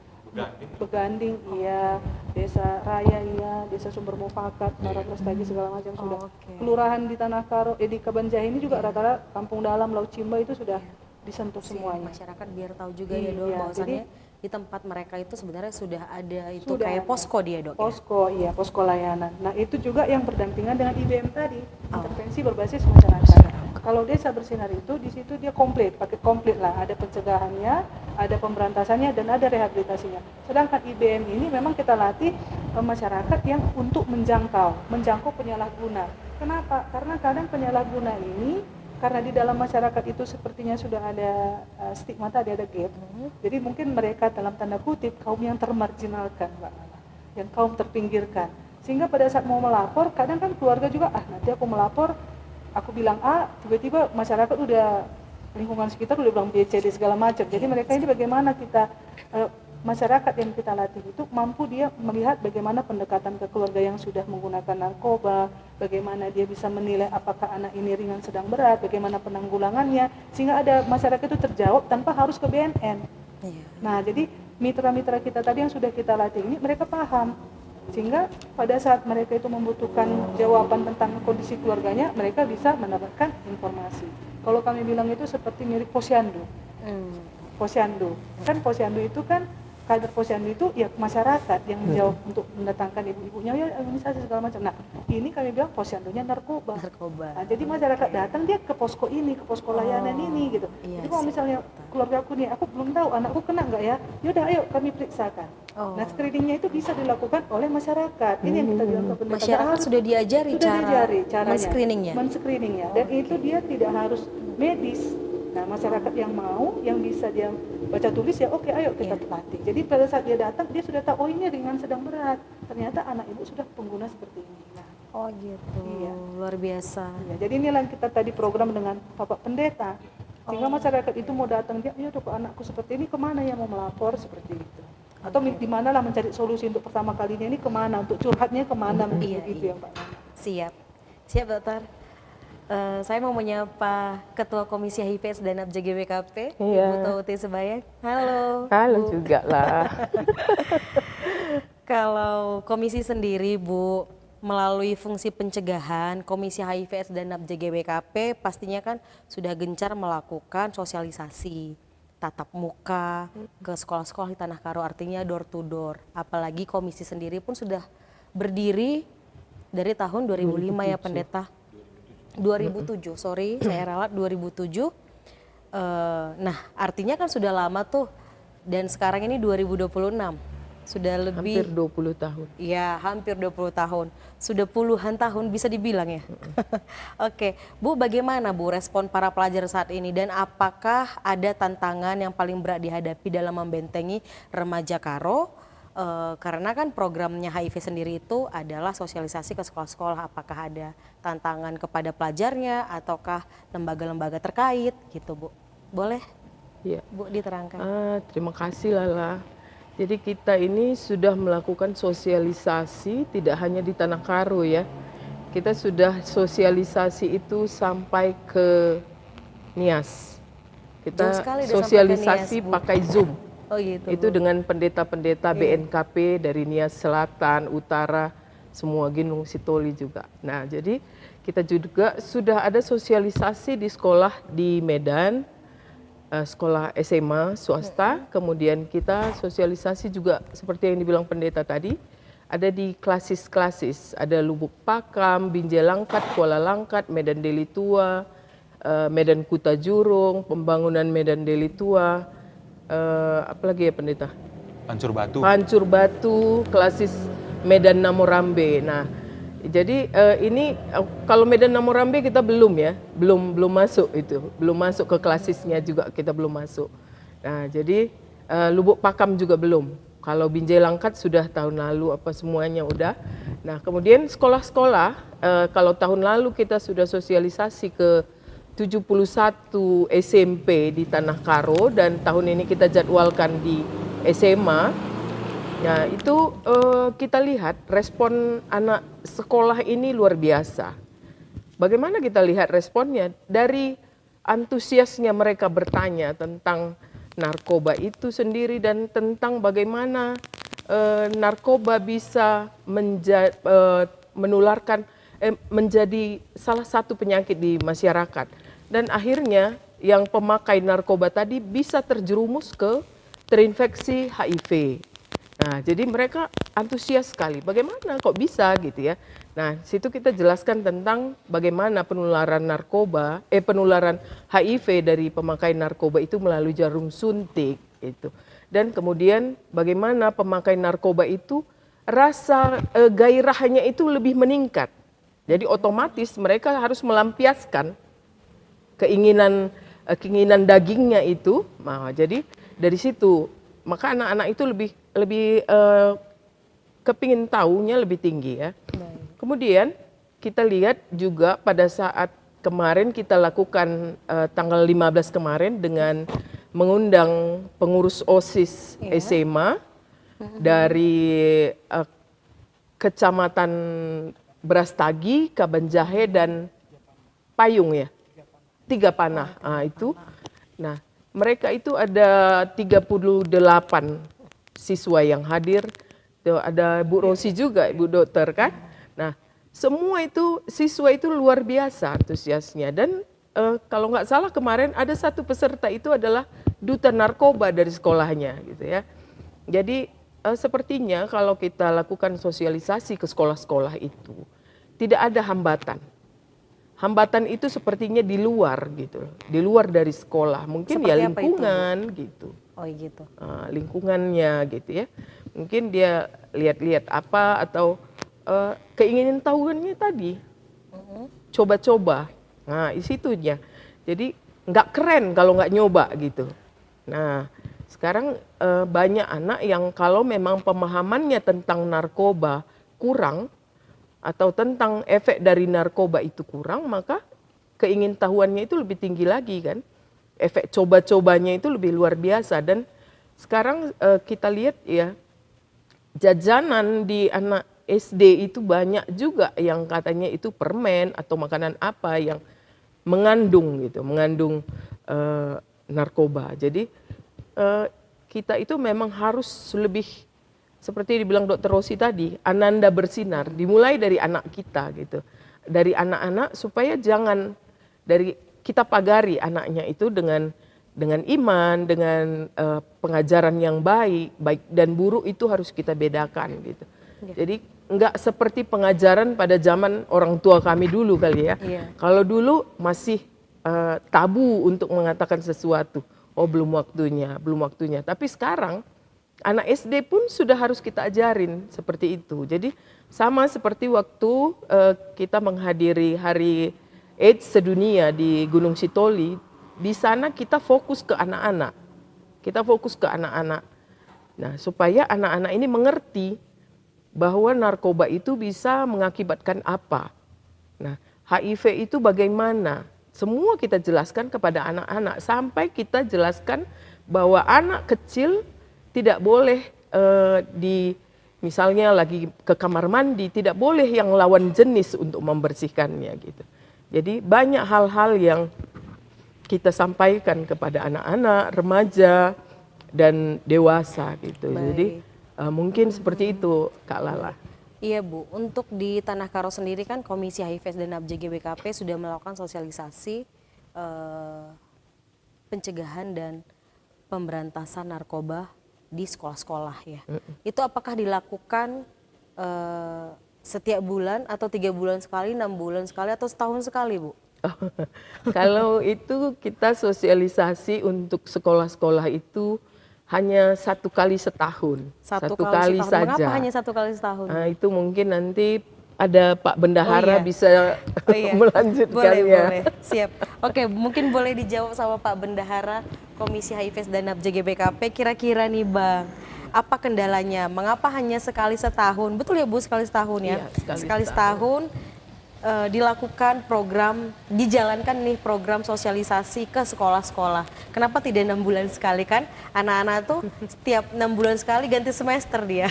Beganding iya, Desa Raya iya, Desa Sumber Mufakat, Narapestagi segala macam sudah. Oke. Kelurahan di Tanah Karo, di Kabanjahe ini juga rata-rata Kampung Dalam, Laut Cimba itu sudah disentuh semuanya. Masyarakat biar tahu juga ya Dok, bahwasannya di tempat mereka itu sebenarnya sudah ada itu Sudah kayak ada. posko dia Dok. Posko, iya, posko layanan. Nah itu juga yang berdampingan dengan IBM tadi, intervensi berbasis masyarakat. Kalau desa bersinar itu di situ dia paket komplit lah, ada pencegahannya, ada pemberantasannya dan ada rehabilitasinya. Sedangkan IBM ini memang kita latih masyarakat yang untuk menjangkau penyalahguna. Kenapa? Karena kadang penyalahguna ini karena di dalam masyarakat itu sepertinya sudah ada stigma tadi, ada gap. Jadi mungkin mereka dalam tanda kutip kaum yang termarginalkan, Mbak Nana, yang kaum terpinggirkan. Sehingga pada saat mau melapor, kadang kan keluarga juga, nanti aku melapor, aku bilang A, tiba-tiba masyarakat udah, lingkungan sekitar udah bilang B, C, D segala macam. Jadi mereka ini bagaimana kita, masyarakat yang kita latih itu mampu dia melihat bagaimana pendekatan ke keluarga yang sudah menggunakan narkoba, bagaimana dia bisa menilai apakah anak ini ringan sedang berat, bagaimana penanggulangannya, sehingga ada masyarakat itu terjawab tanpa harus ke BNN. Nah jadi mitra-mitra kita tadi yang sudah kita latih ini mereka paham, sehingga pada saat mereka itu membutuhkan jawaban tentang kondisi keluarganya, mereka bisa mendapatkan informasi. Kalau kami bilang itu seperti mirip posyandu. Posyandu, kan posyandu itu kan kader posyandu itu ya masyarakat yang menjawab untuk mendatangkan ibu-ibunya ya administrasi segala macam. Nah ini kami bilang posyandunya narkoba. Nah, jadi masyarakat datang dia ke posko ini, ke posko layanan ini gitu. Iya jadi kalau misalnya keluarga aku nih, aku belum tahu anakku kena nggak ya, yaudah ayo kami periksakan. Nah screeningnya itu bisa dilakukan oleh masyarakat. Ini yang kita bilang ke pendeta. Masyarakat sudah diajari caranya, men-screeningnya. Dan itu dia tidak harus medis. Nah masyarakat yang mau, yang bisa dia baca tulis ya oke, ayo kita latih. Jadi pada saat dia datang dia sudah tahu, oh ini ringan sedang berat. Ternyata anak ibu sudah pengguna seperti ini. Nah, oh gitu, iya. Luar biasa. Ya, jadi inilah yang kita tadi program dengan Bapak Pendeta. Sehingga masyarakat itu mau datang, dia, ya dok anakku seperti ini, kemana ya mau melapor seperti itu. atau di mana lah mencari solusi untuk pertama kalinya ini kemana, untuk curhatnya kemana, mungkin begitu ya Mbak. Siap, siap dokter. Saya mau menyapa Ketua Komisi HIV dan ABJ GBKP, Iya. Ibu Tauti Sebayang. Halo. Halo Bu. juga lah. Kalau komisi sendiri Bu, melalui fungsi pencegahan, Komisi HIV dan ABJ GBKP pastinya kan sudah gencar melakukan sosialisasi tatap muka ke sekolah-sekolah di Tanah Karo, artinya door to door. Apalagi komisi sendiri pun sudah berdiri dari tahun 2005 ya Pendeta. 2007, sorry saya ralat 2007. Nah artinya kan sudah lama tuh, dan sekarang ini 2026. Sudah lebih Hampir 20 tahun. ya hampir 20 tahun, sudah puluhan tahun bisa dibilang ya. Oke Bu, bagaimana Bu respon para pelajar saat ini, dan apakah ada tantangan yang paling berat dihadapi dalam membentengi remaja Karo? Karena kan programnya HIV sendiri itu adalah sosialisasi ke sekolah-sekolah, apakah ada tantangan kepada pelajarnya ataukah lembaga-lembaga terkait gitu Bu? Boleh Ya. Bu diterangkan? Terima kasih Lala. Jadi kita ini sudah melakukan sosialisasi tidak hanya di Tanah Karo ya. Kita sudah sosialisasi itu sampai ke Nias. Jauh Kita sekali udah sampai ke sosialisasi Nias, Bu. pakai Zoom. Oh gitu Itu Bu. dengan pendeta-pendeta BNKP dari Nias Selatan, Utara, semua Gunung Sitoli juga. Nah, jadi kita juga sudah ada sosialisasi di sekolah di Medan, sekolah SMA swasta, kemudian kita sosialisasi juga seperti yang dibilang pendeta tadi, ada di klasis-klasis, ada Lubuk Pakam, Binjai Langkat, Kuala Langkat, Medan Deli Tua, Medan Kuta Jurung, pembangunan Medan Deli Tua, apalagi ya pendeta? Pancur Batu. Pancur Batu, klasis Medan Namorambe. Nah, jadi ini kalau Medan Namorambe kita belum ya, belum masuk itu, belum masuk ke klasisnya juga kita belum masuk. Nah, jadi Lubuk Pakam juga belum. Kalau Binjai Langkat sudah tahun lalu apa semuanya udah. Nah, kemudian sekolah-sekolah kalau tahun lalu kita sudah sosialisasi ke 71 SMP di Tanah Karo dan tahun ini kita jadwalkan di SMA. Ya, itu kita lihat respon anak sekolah ini luar biasa. Bagaimana kita lihat responnya? Dari antusiasnya mereka bertanya tentang narkoba itu sendiri dan tentang bagaimana narkoba bisa menularkan, menjadi salah satu penyakit di masyarakat. Dan akhirnya yang pemakai narkoba tadi bisa terjerumus ke terinfeksi HIV. Nah, jadi mereka antusias sekali. Bagaimana kok bisa gitu ya? Nah, situ kita jelaskan tentang bagaimana penularan narkoba, penularan HIV dari pemakai narkoba itu melalui jarum suntik itu. Dan kemudian bagaimana pemakai narkoba itu rasa gairahnya itu lebih meningkat. Jadi otomatis mereka harus melampiaskan keinginan dagingnya itu. Nah, jadi dari situ maka anak-anak itu lebih kepingin tahunya lebih tinggi ya. Kemudian kita lihat juga pada saat kemarin kita lakukan tanggal 15 kemarin dengan mengundang pengurus OSIS SMA dari Kecamatan Brastagi, Kabanjahe dan Payung ya. Tiga Panah. Itu. Nah, mereka itu ada 38 siswa yang hadir. Ada Bu Rosi juga, Ibu Dokter kan. Nah, semua itu siswa itu luar biasa antusiasnya. Dan kalau nggak salah kemarin ada satu peserta itu adalah duta narkoba dari sekolahnya gitu ya. Jadi sepertinya kalau kita lakukan sosialisasi ke sekolah-sekolah itu tidak ada hambatan. Hambatan itu sepertinya di luar gitu, di luar dari sekolah. Mungkin Seperti ya apa lingkungan itu, gitu. Oh gitu. Lingkungannya gitu ya. Mungkin dia lihat-lihat apa atau keinginan tahuannya tadi. Coba-coba. Nah, isitunya. Jadi nggak keren kalau nggak nyoba gitu. Nah, sekarang banyak anak yang kalau memang pemahamannya tentang narkoba kurang atau tentang efek dari narkoba itu kurang, maka keingintahuannya itu lebih tinggi lagi kan. Efek coba-cobanya itu lebih luar biasa dan sekarang kita lihat ya, jajanan di anak SD itu banyak juga yang katanya itu permen atau makanan apa yang mengandung narkoba. Jadi kita itu memang harus lebih, seperti dibilang Dr. Rosi tadi, ananda bersinar, dimulai dari anak kita gitu. Dari anak-anak supaya jangan dari kita pagari anaknya itu dengan iman, dengan pengajaran yang baik dan buruk itu harus kita bedakan gitu. Jadi enggak seperti pengajaran pada zaman orang tua kami dulu kali ya. Kalau dulu masih tabu untuk mengatakan sesuatu. Oh belum waktunya. Tapi sekarang anak SD pun sudah harus kita ajarin seperti itu. Jadi sama seperti waktu kita menghadiri Hari AIDS sedunia di Gunung Sitoli, di sana kita fokus ke anak-anak. Nah, supaya anak-anak ini mengerti bahwa narkoba itu bisa mengakibatkan apa. Nah, HIV itu bagaimana? Semua kita jelaskan kepada anak-anak sampai kita jelaskan bahwa anak kecil tidak boleh misalnya lagi ke kamar mandi, tidak boleh yang lawan jenis untuk membersihkannya gitu. Jadi banyak hal-hal yang kita sampaikan kepada anak-anak, remaja dan dewasa gitu. Baik. Jadi mungkin seperti itu Kak Lala. Iya Bu, untuk di Tanah Karo sendiri kan Komisi HIV dan NABJ GBKP sudah melakukan sosialisasi pencegahan dan pemberantasan narkoba di sekolah-sekolah ya. Itu apakah dilakukan setiap bulan atau 3 bulan sekali, 6 bulan sekali atau setahun sekali Bu? Kalau itu kita sosialisasi untuk sekolah-sekolah itu hanya 1 kali setahun. Satu kali setahun. saja. Mengapa hanya 1 kali setahun? Nah, itu mungkin nanti ada Pak Bendahara bisa iya. melanjutkannya. Boleh. Siap. Oke, mungkin boleh dijawab sama Pak Bendahara Komisi HIV dan NABJ GBKP. Kira-kira nih Bang, apa kendalanya? Mengapa hanya sekali setahun? Betul ya Bu, sekali setahun ya? Iya, sekali setahun. Dilakukan program, dijalankan nih program sosialisasi ke sekolah-sekolah. Kenapa tidak 6 bulan sekali kan? Anak-anak tuh setiap 6 bulan sekali ganti semester dia.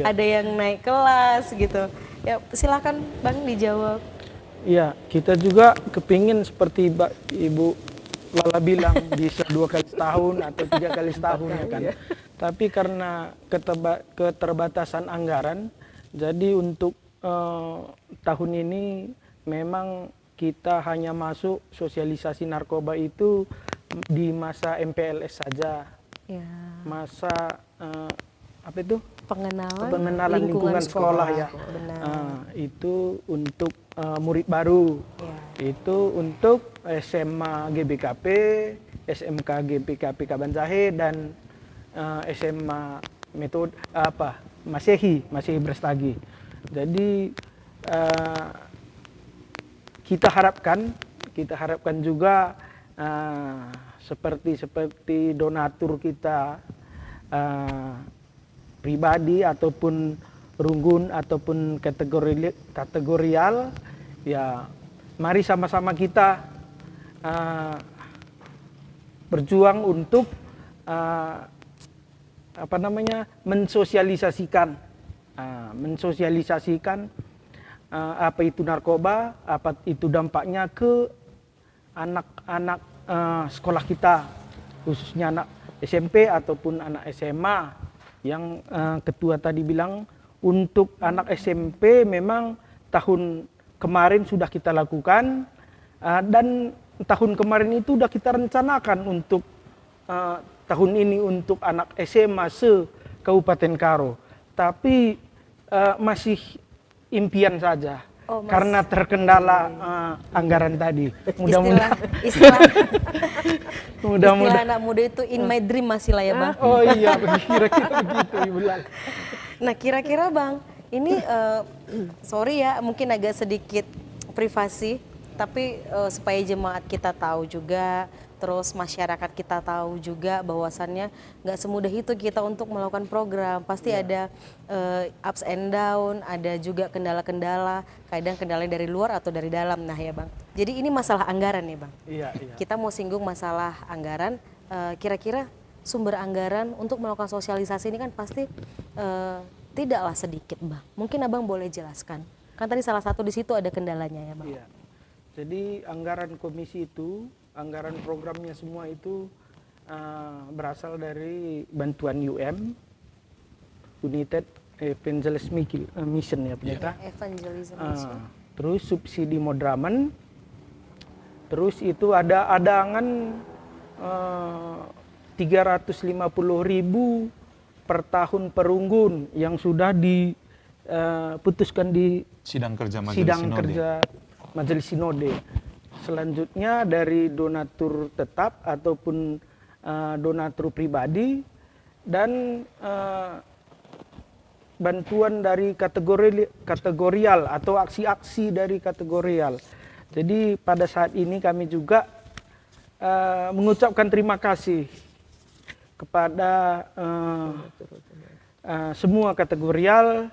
Ada yang naik kelas gitu. Ya silakan Bang dijawab. Iya, kita juga kepingin seperti Ibu Lala bilang bisa 2 kali setahun atau 3 kali setahun ya kan. Tapi karena keterbatasan anggaran, jadi untuk tahun ini memang kita hanya masuk sosialisasi narkoba itu di masa MPLS saja. Ya. Masa apa itu? Pengenalan lingkungan sekolah ya. Itu untuk murid baru. Ya. Itu untuk SMA GBKP, SMK GBKP Kabanjahe dan SMA metode Masehi Brastagi. Jadi kita harapkan juga seperti donatur kita pribadi ataupun runggun ataupun kategorial, ya mari sama-sama kita berjuang untuk mensosialisasikan apa itu narkoba, apa itu dampaknya ke anak-anak sekolah kita, khususnya anak SMP ataupun anak SMA. Yang ketua tadi bilang untuk anak SMP memang tahun kemarin sudah kita lakukan, dan tahun kemarin itu sudah kita rencanakan untuk tahun ini untuk anak SMA se-Kabupaten Karo. Tapi masih impian saja karena terkendala anggaran tadi. Mudah-mudahan istilah anak muda itu in my dream masih lah ya Bang. Oh iya, kira-kira begitu Ibu Lala. Nah kira-kira Bang, ini sorry ya mungkin agak sedikit privasi, tapi supaya jemaat kita tahu juga, terus masyarakat kita tahu juga bahwasannya nggak semudah itu kita untuk melakukan program. Pasti ada ups and down, ada juga kendala-kendala, kadang kendala dari luar atau dari dalam. Nah ya Bang, jadi ini masalah anggaran ya Bang. Iya. Kita mau singgung masalah anggaran, kira-kira sumber anggaran untuk melakukan sosialisasi ini kan pasti tidaklah sedikit, Bang. Mungkin Abang boleh jelaskan. Kan tadi salah satu di situ ada kendalanya ya, Bang. Iya. Jadi anggaran komisi itu, anggaran programnya semua itu berasal dari bantuan United Evangelist Mission ya pendeta. Evangelism mission. Terus subsidi Modraman. Terus itu ada adangan 350.000 per tahun perunggun yang sudah diputuskan di Sidang kerja Majelis sidang Sinode. kerja Majelis Sinode. Selanjutnya dari donatur tetap ataupun donatur pribadi dan bantuan dari kategorial atau aksi-aksi dari kategorial. Jadi pada saat ini kami juga mengucapkan terima kasih kepada semua kategorial,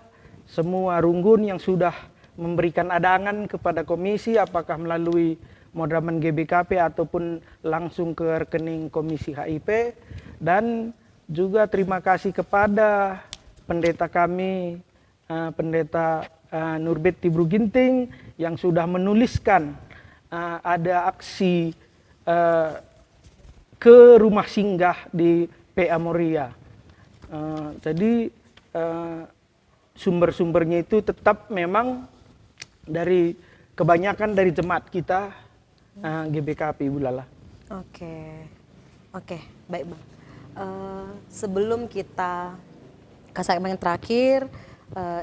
semua runggun yang sudah memberikan adangan kepada komisi, apakah melalui Modraman GBKP ataupun langsung ke rekening Komisi HIP. Dan juga terima kasih kepada pendeta kami, pendeta Nurbet Tibru Ginting, yang sudah menuliskan ada aksi ke rumah singgah di PA Moria. Jadi sumber-sumbernya itu tetap memang dari kebanyakan dari jemaat kita GBKP Ibu Lala. Oke, baik Bang. Sebelum kita ke segmen terakhir,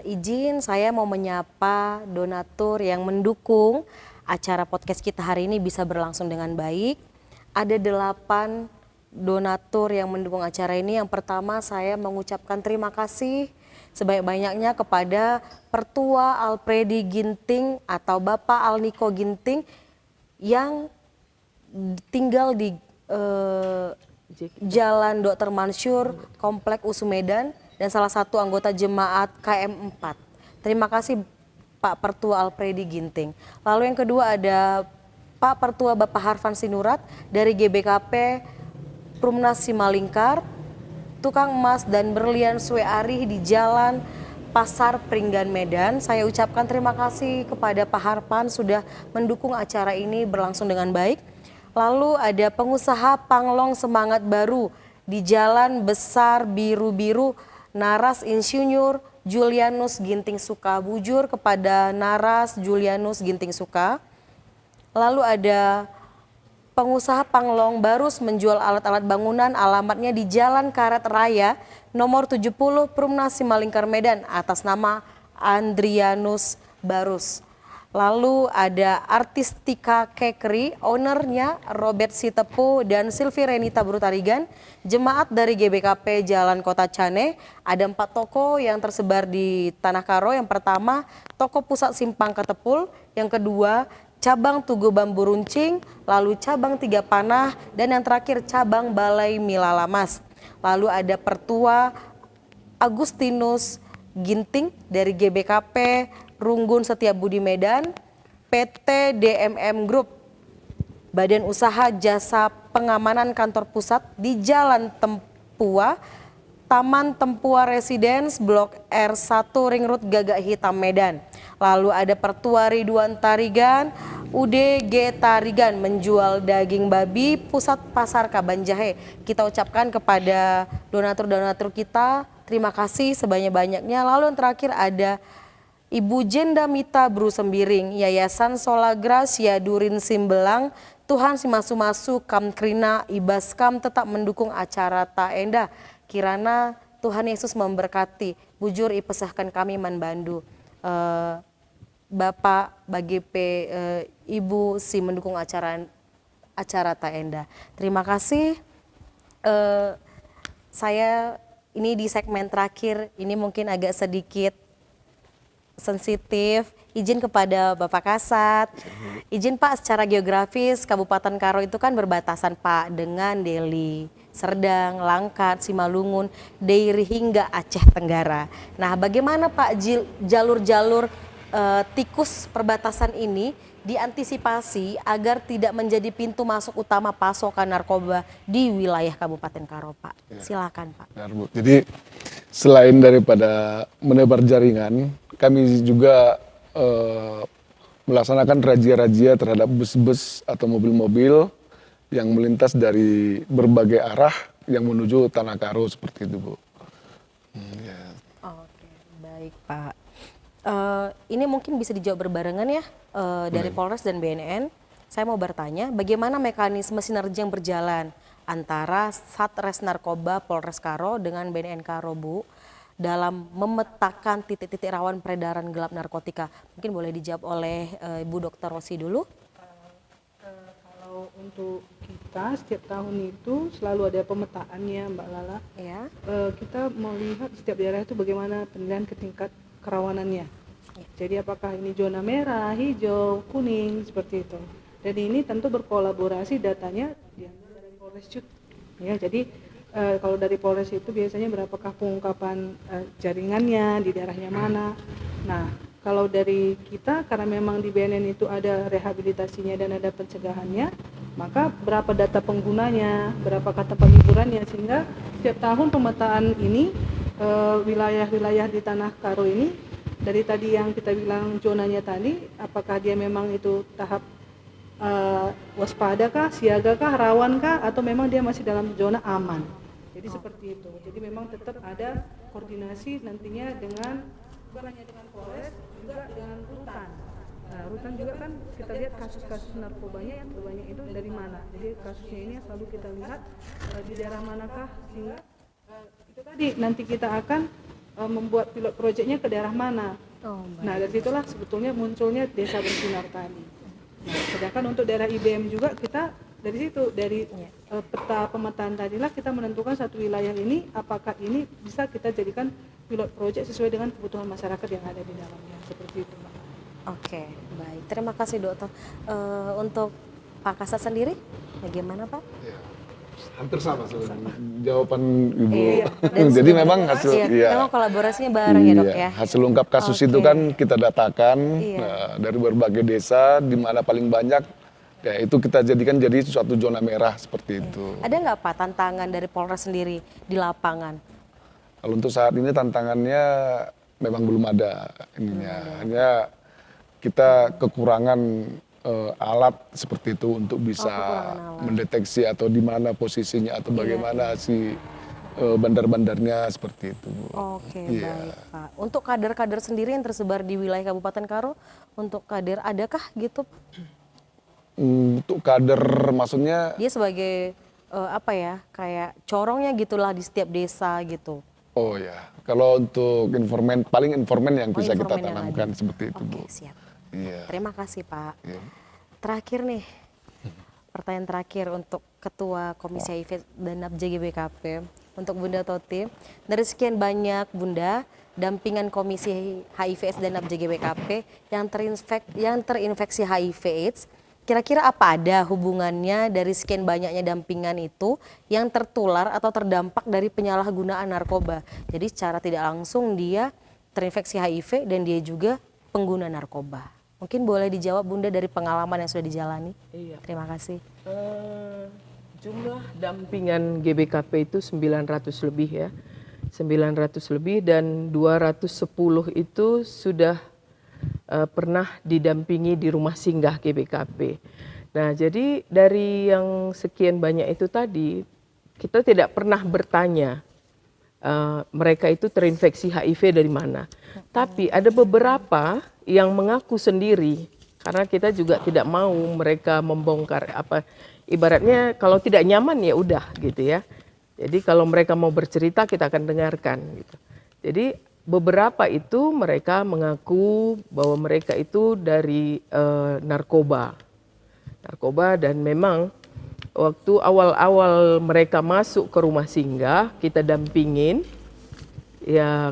izin saya mau menyapa donatur yang mendukung acara podcast kita hari ini bisa berlangsung dengan baik. Ada 8 donatur yang mendukung acara ini. Yang pertama saya mengucapkan terima kasih sebanyak-banyaknya kepada Pertua Alpredi Ginting atau Bapak Alniko Ginting yang tinggal di Jalan Dr. Mansur, Komplek USU Medan, dan salah satu anggota jemaat KM 4. Terima kasih Pak Pertua Alpredi Ginting. Lalu yang kedua ada Pak Pertua Bapak Harvan Sinurat dari GBKP Prumnas Simalingkar, tukang emas dan berlian Sue Arih di Jalan Pasar Pringgan Medan. Saya ucapkan terima kasih kepada Pak Harpan sudah mendukung acara ini berlangsung dengan baik. Lalu ada pengusaha Panglong Semangat Baru di Jalan Besar Biru-Biru, Naras Insinyur Julianus Ginting Suka. Bujur kepada Naras Julianus Ginting Suka. Lalu ada pengusaha Panglong Barus menjual alat-alat bangunan, alamatnya di Jalan Karet Raya nomor 70 Prumnas Simalingkar Medan atas nama Andrianus Barus. Lalu ada Artistika Kekri, ownernya Robert Sitepu dan Silvi Renita Brutarigan, jemaat dari GBKP Jalan Kota Cane. Ada 4 toko yang tersebar di Tanah Karo. Yang pertama, toko pusat Simpang Ketepul. Yang kedua, cabang Tugu Bambu Runcing, lalu cabang Tiga Panah, dan yang terakhir cabang Balai Milalamas. Lalu ada Pertua Agustinus Ginting dari GBKP Runggun Setiabudi Medan, PT DMM Group, Badan Usaha Jasa Pengamanan Kantor Pusat di Jalan Tempua, Taman Tempua Residence, Blok R1 Ring Road Gagak Hitam Medan. Lalu ada Pertua Ridwan Tarigan, UDG Tarigan menjual daging babi, Pusat Pasar Kabanjahe. Kita ucapkan kepada donatur-donatur kita, terima kasih sebanyak-banyaknya. Lalu yang terakhir ada Ibu Jenda Mita Bru Sembiring, Yayasan Solagracia Durin Simbelang, Tuhan Simasu-Masu Kamkrina Ibaskam tetap mendukung acara Taenda. Kirana Tuhan Yesus memberkati. Bujur ipesahkan kami man bandu. Bapak bagi Ibu si mendukung acara Taenda. Terima kasih. Saya ini di segmen terakhir ini mungkin agak sedikit sensitif, izin kepada Bapak Kasat. Izin Pak, secara geografis Kabupaten Karo itu kan berbatasan Pak dengan Deli, Serdang, Langkat, Simalungun, Deiri hingga Aceh Tenggara. Nah, bagaimana Pak jalur-jalur tikus perbatasan ini diantisipasi agar tidak menjadi pintu masuk utama pasokan narkoba di wilayah Kabupaten Karo, Pak? Silakan, Pak. Benar, Bu. Jadi selain daripada menebar jaringan, kami juga melaksanakan razia-razia terhadap bus-bus atau mobil-mobil yang melintas dari berbagai arah yang menuju Tanah Karo seperti itu, Bu. Ya. Oke, baik, Pak. Ini mungkin bisa dijawab berbarengan ya dari Polres dan BNN. Saya mau bertanya, bagaimana mekanisme sinergi yang berjalan antara Satres Narkoba Polres Karo dengan BNN Karo, Bu, dalam memetakan titik-titik rawan peredaran gelap narkotika? Mungkin boleh dijawab oleh Ibu Dr. Rosi dulu. Kalau untuk kita setiap tahun itu selalu ada pemetaannya, Mbak Lala. Ya. Kita melihat setiap daerah itu bagaimana penilaian ke tingkat kerawanannya. Jadi apakah ini zona merah, hijau, kuning, seperti itu. Dan ini tentu berkolaborasi datanya diambil dari Polres Cut. Ya, jadi kalau dari Polres itu biasanya berapakah pengungkapan jaringannya, di daerahnya mana. Nah, kalau dari kita karena memang di BNN itu ada rehabilitasinya dan ada pencegahannya, maka berapa data penggunanya, berapa kata peliburannya, sehingga setiap tahun pemetaan ini wilayah-wilayah di Tanah Karo ini dari tadi yang kita bilang zonanya tadi, apakah dia memang itu tahap waspada kah, siaga kah, rawan kah, atau memang dia masih dalam zona aman. Jadi seperti itu. Jadi memang tetap ada koordinasi nantinya dengan bukan hanya dengan Polres, juga dengan rutan. Nah, rutan juga kan kita lihat kasus-kasus narkobanya yang terbanyak itu dari mana. Jadi kasusnya ini selalu kita lihat di daerah manakah, sehingga itu tadi nanti kita akan membuat pilot proyeknya ke daerah mana. Nah, dari situlah sebetulnya munculnya desa bersinar tadi. Nah, sedangkan untuk daerah IBM juga kita dari situ, dari peta pemetaan tadilah kita menentukan satu wilayah ini apakah ini bisa kita jadikan pilot project sesuai dengan kebutuhan masyarakat yang ada di dalamnya, seperti itu, Mbak. Oke, baik. Terima kasih, Dokter. Untuk Pak Kasat sendiri, bagaimana, Pak? Ya. Hampir sama sebenarnya jawaban Ibu. Iya. Jadi memang hasil memang kolaborasinya bareng ya, Dok ya. Hasil ungkap kasus itu kan kita datakan dari berbagai desa di mana paling banyak, ya itu kita jadikan jadi suatu zona merah seperti itu. Ada nggak, Pak, tantangan dari Polres sendiri di lapangan? Kalau untuk saat ini tantangannya memang belum ada ininya. Hanya kita kekurangan alat seperti itu untuk bisa mendeteksi atau di mana posisinya atau bagaimana si bandar-bandarnya seperti itu. Oke, baik, Pak. Untuk kader-kader sendiri yang tersebar di wilayah Kabupaten Karo, untuk kader adakah gitu, Pak? Untuk kader maksudnya? Dia sebagai apa ya, kayak corongnya gitulah di setiap desa gitu. Oh ya, kalau untuk informan, paling informan yang bisa kita informan yang tanamkan ada. seperti itu, Bu. Oke, siap. Iya. Terima kasih, Pak. Iya. Terakhir nih, pertanyaan terakhir untuk Ketua Komisi HIV dan GBKP, untuk Bunda Toti. Dari sekian banyak Bunda, dampingan Komisi HIV dan GBKP yang terinfeksi HIV/AIDS, kira-kira apa ada hubungannya dari sekian banyaknya dampingan itu yang tertular atau terdampak dari penyalahgunaan narkoba? Jadi secara tidak langsung dia terinfeksi HIV dan dia juga pengguna narkoba. Mungkin boleh dijawab, Bunda, dari pengalaman yang sudah dijalani. Iya. Terima kasih. Jumlah dampingan GBKP itu 900 lebih ya. 900 lebih dan 210 itu sudah pernah didampingi di rumah singgah GBKP. Nah, jadi dari yang sekian banyak itu tadi, kita tidak pernah bertanya mereka itu terinfeksi HIV dari mana. Tapi ada beberapa yang mengaku sendiri, karena kita juga tidak mau mereka membongkar apa, ibaratnya kalau tidak nyaman ya udah gitu ya. Jadi kalau mereka mau bercerita kita akan dengarkan gitu. Jadi beberapa itu mereka mengaku bahwa mereka itu dari narkoba dan memang waktu awal-awal mereka masuk ke rumah singgah kita dampingin, ya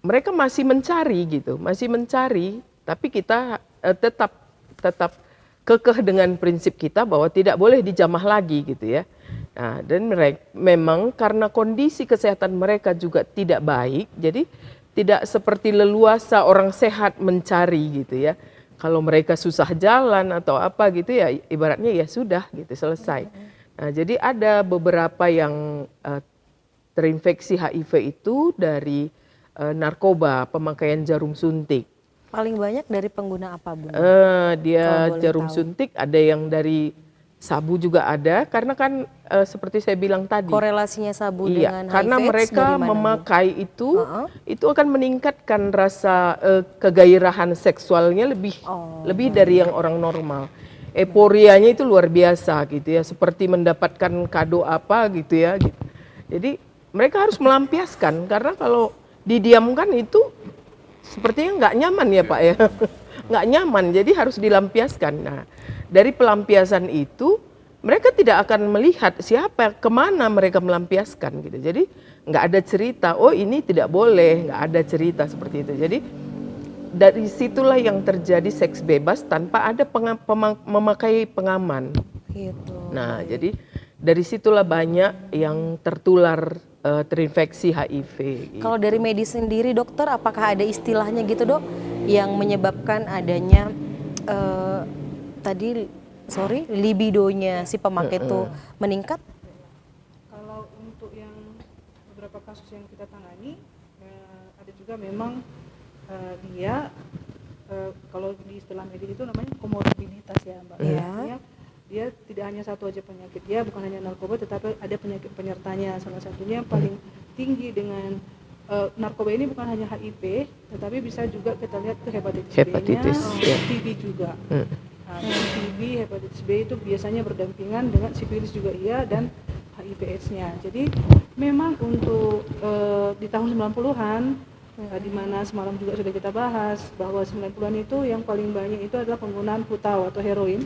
mereka masih mencari, tapi kita tetap kekeh dengan prinsip kita bahwa tidak boleh dijamah lagi gitu ya. Nah, dan memang karena kondisi kesehatan mereka juga tidak baik, jadi tidak seperti leluasa orang sehat mencari gitu ya. kalau mereka susah jalan atau apa gitu ya ibaratnya ya sudah gitu selesai. Nah, jadi ada beberapa yang terinfeksi HIV itu dari narkoba, pemakaian jarum suntik. Paling banyak dari pengguna apa, Bunda? Dia Kalau boleh jarum tahu. suntik, ada yang dari sabu juga ada, karena kan seperti saya bilang tadi. Korelasinya sabu Iya, dengan karena HIV mereka dari mana, Bu? memakai itu akan meningkatkan rasa kegairahan seksualnya lebih dari yang orang normal. Euforianya itu luar biasa gitu ya, seperti mendapatkan kado apa gitu ya. Gitu. Jadi mereka harus melampiaskan, karena kalau didiamkan itu sepertinya nggak nyaman ya Pak ya, nggak nyaman. Jadi harus dilampiaskan. Nah, dari pelampiasan itu mereka tidak akan melihat siapa kemana mereka melampiaskan gitu. Jadi nggak ada cerita, oh ini tidak boleh, nggak ada cerita seperti itu. Jadi dari situlah yang terjadi seks bebas tanpa ada memakai pengaman. Gitu. Nah, jadi dari situlah banyak yang tertular terinfeksi HIV. Gitu. Kalau dari medis sendiri, dokter, apakah ada istilahnya gitu, Dok, yang menyebabkan adanya libidonya si pemakai itu meningkat? Kalau untuk yang beberapa kasus yang kita tangani, ada juga memang dia kalau di istilah medis itu namanya komorbiditas ya Mbak. Iya. Artinya dia tidak hanya satu aja penyakit, dia bukan hanya narkoba tetapi ada penyakit penyertanya. Salah satunya yang paling tinggi dengan narkoba ini bukan hanya HIV, tetapi bisa juga kita lihat ke hepatitis B-nya, TB juga. Nah, TB, hepatitis B itu biasanya berdampingan dengan sifilis juga iya, dan HIV/AIDS-nya. Jadi memang untuk di tahun 90-an, di mana semalam juga sudah kita bahas bahwa 90-an itu yang paling banyak itu adalah penggunaan putau atau heroin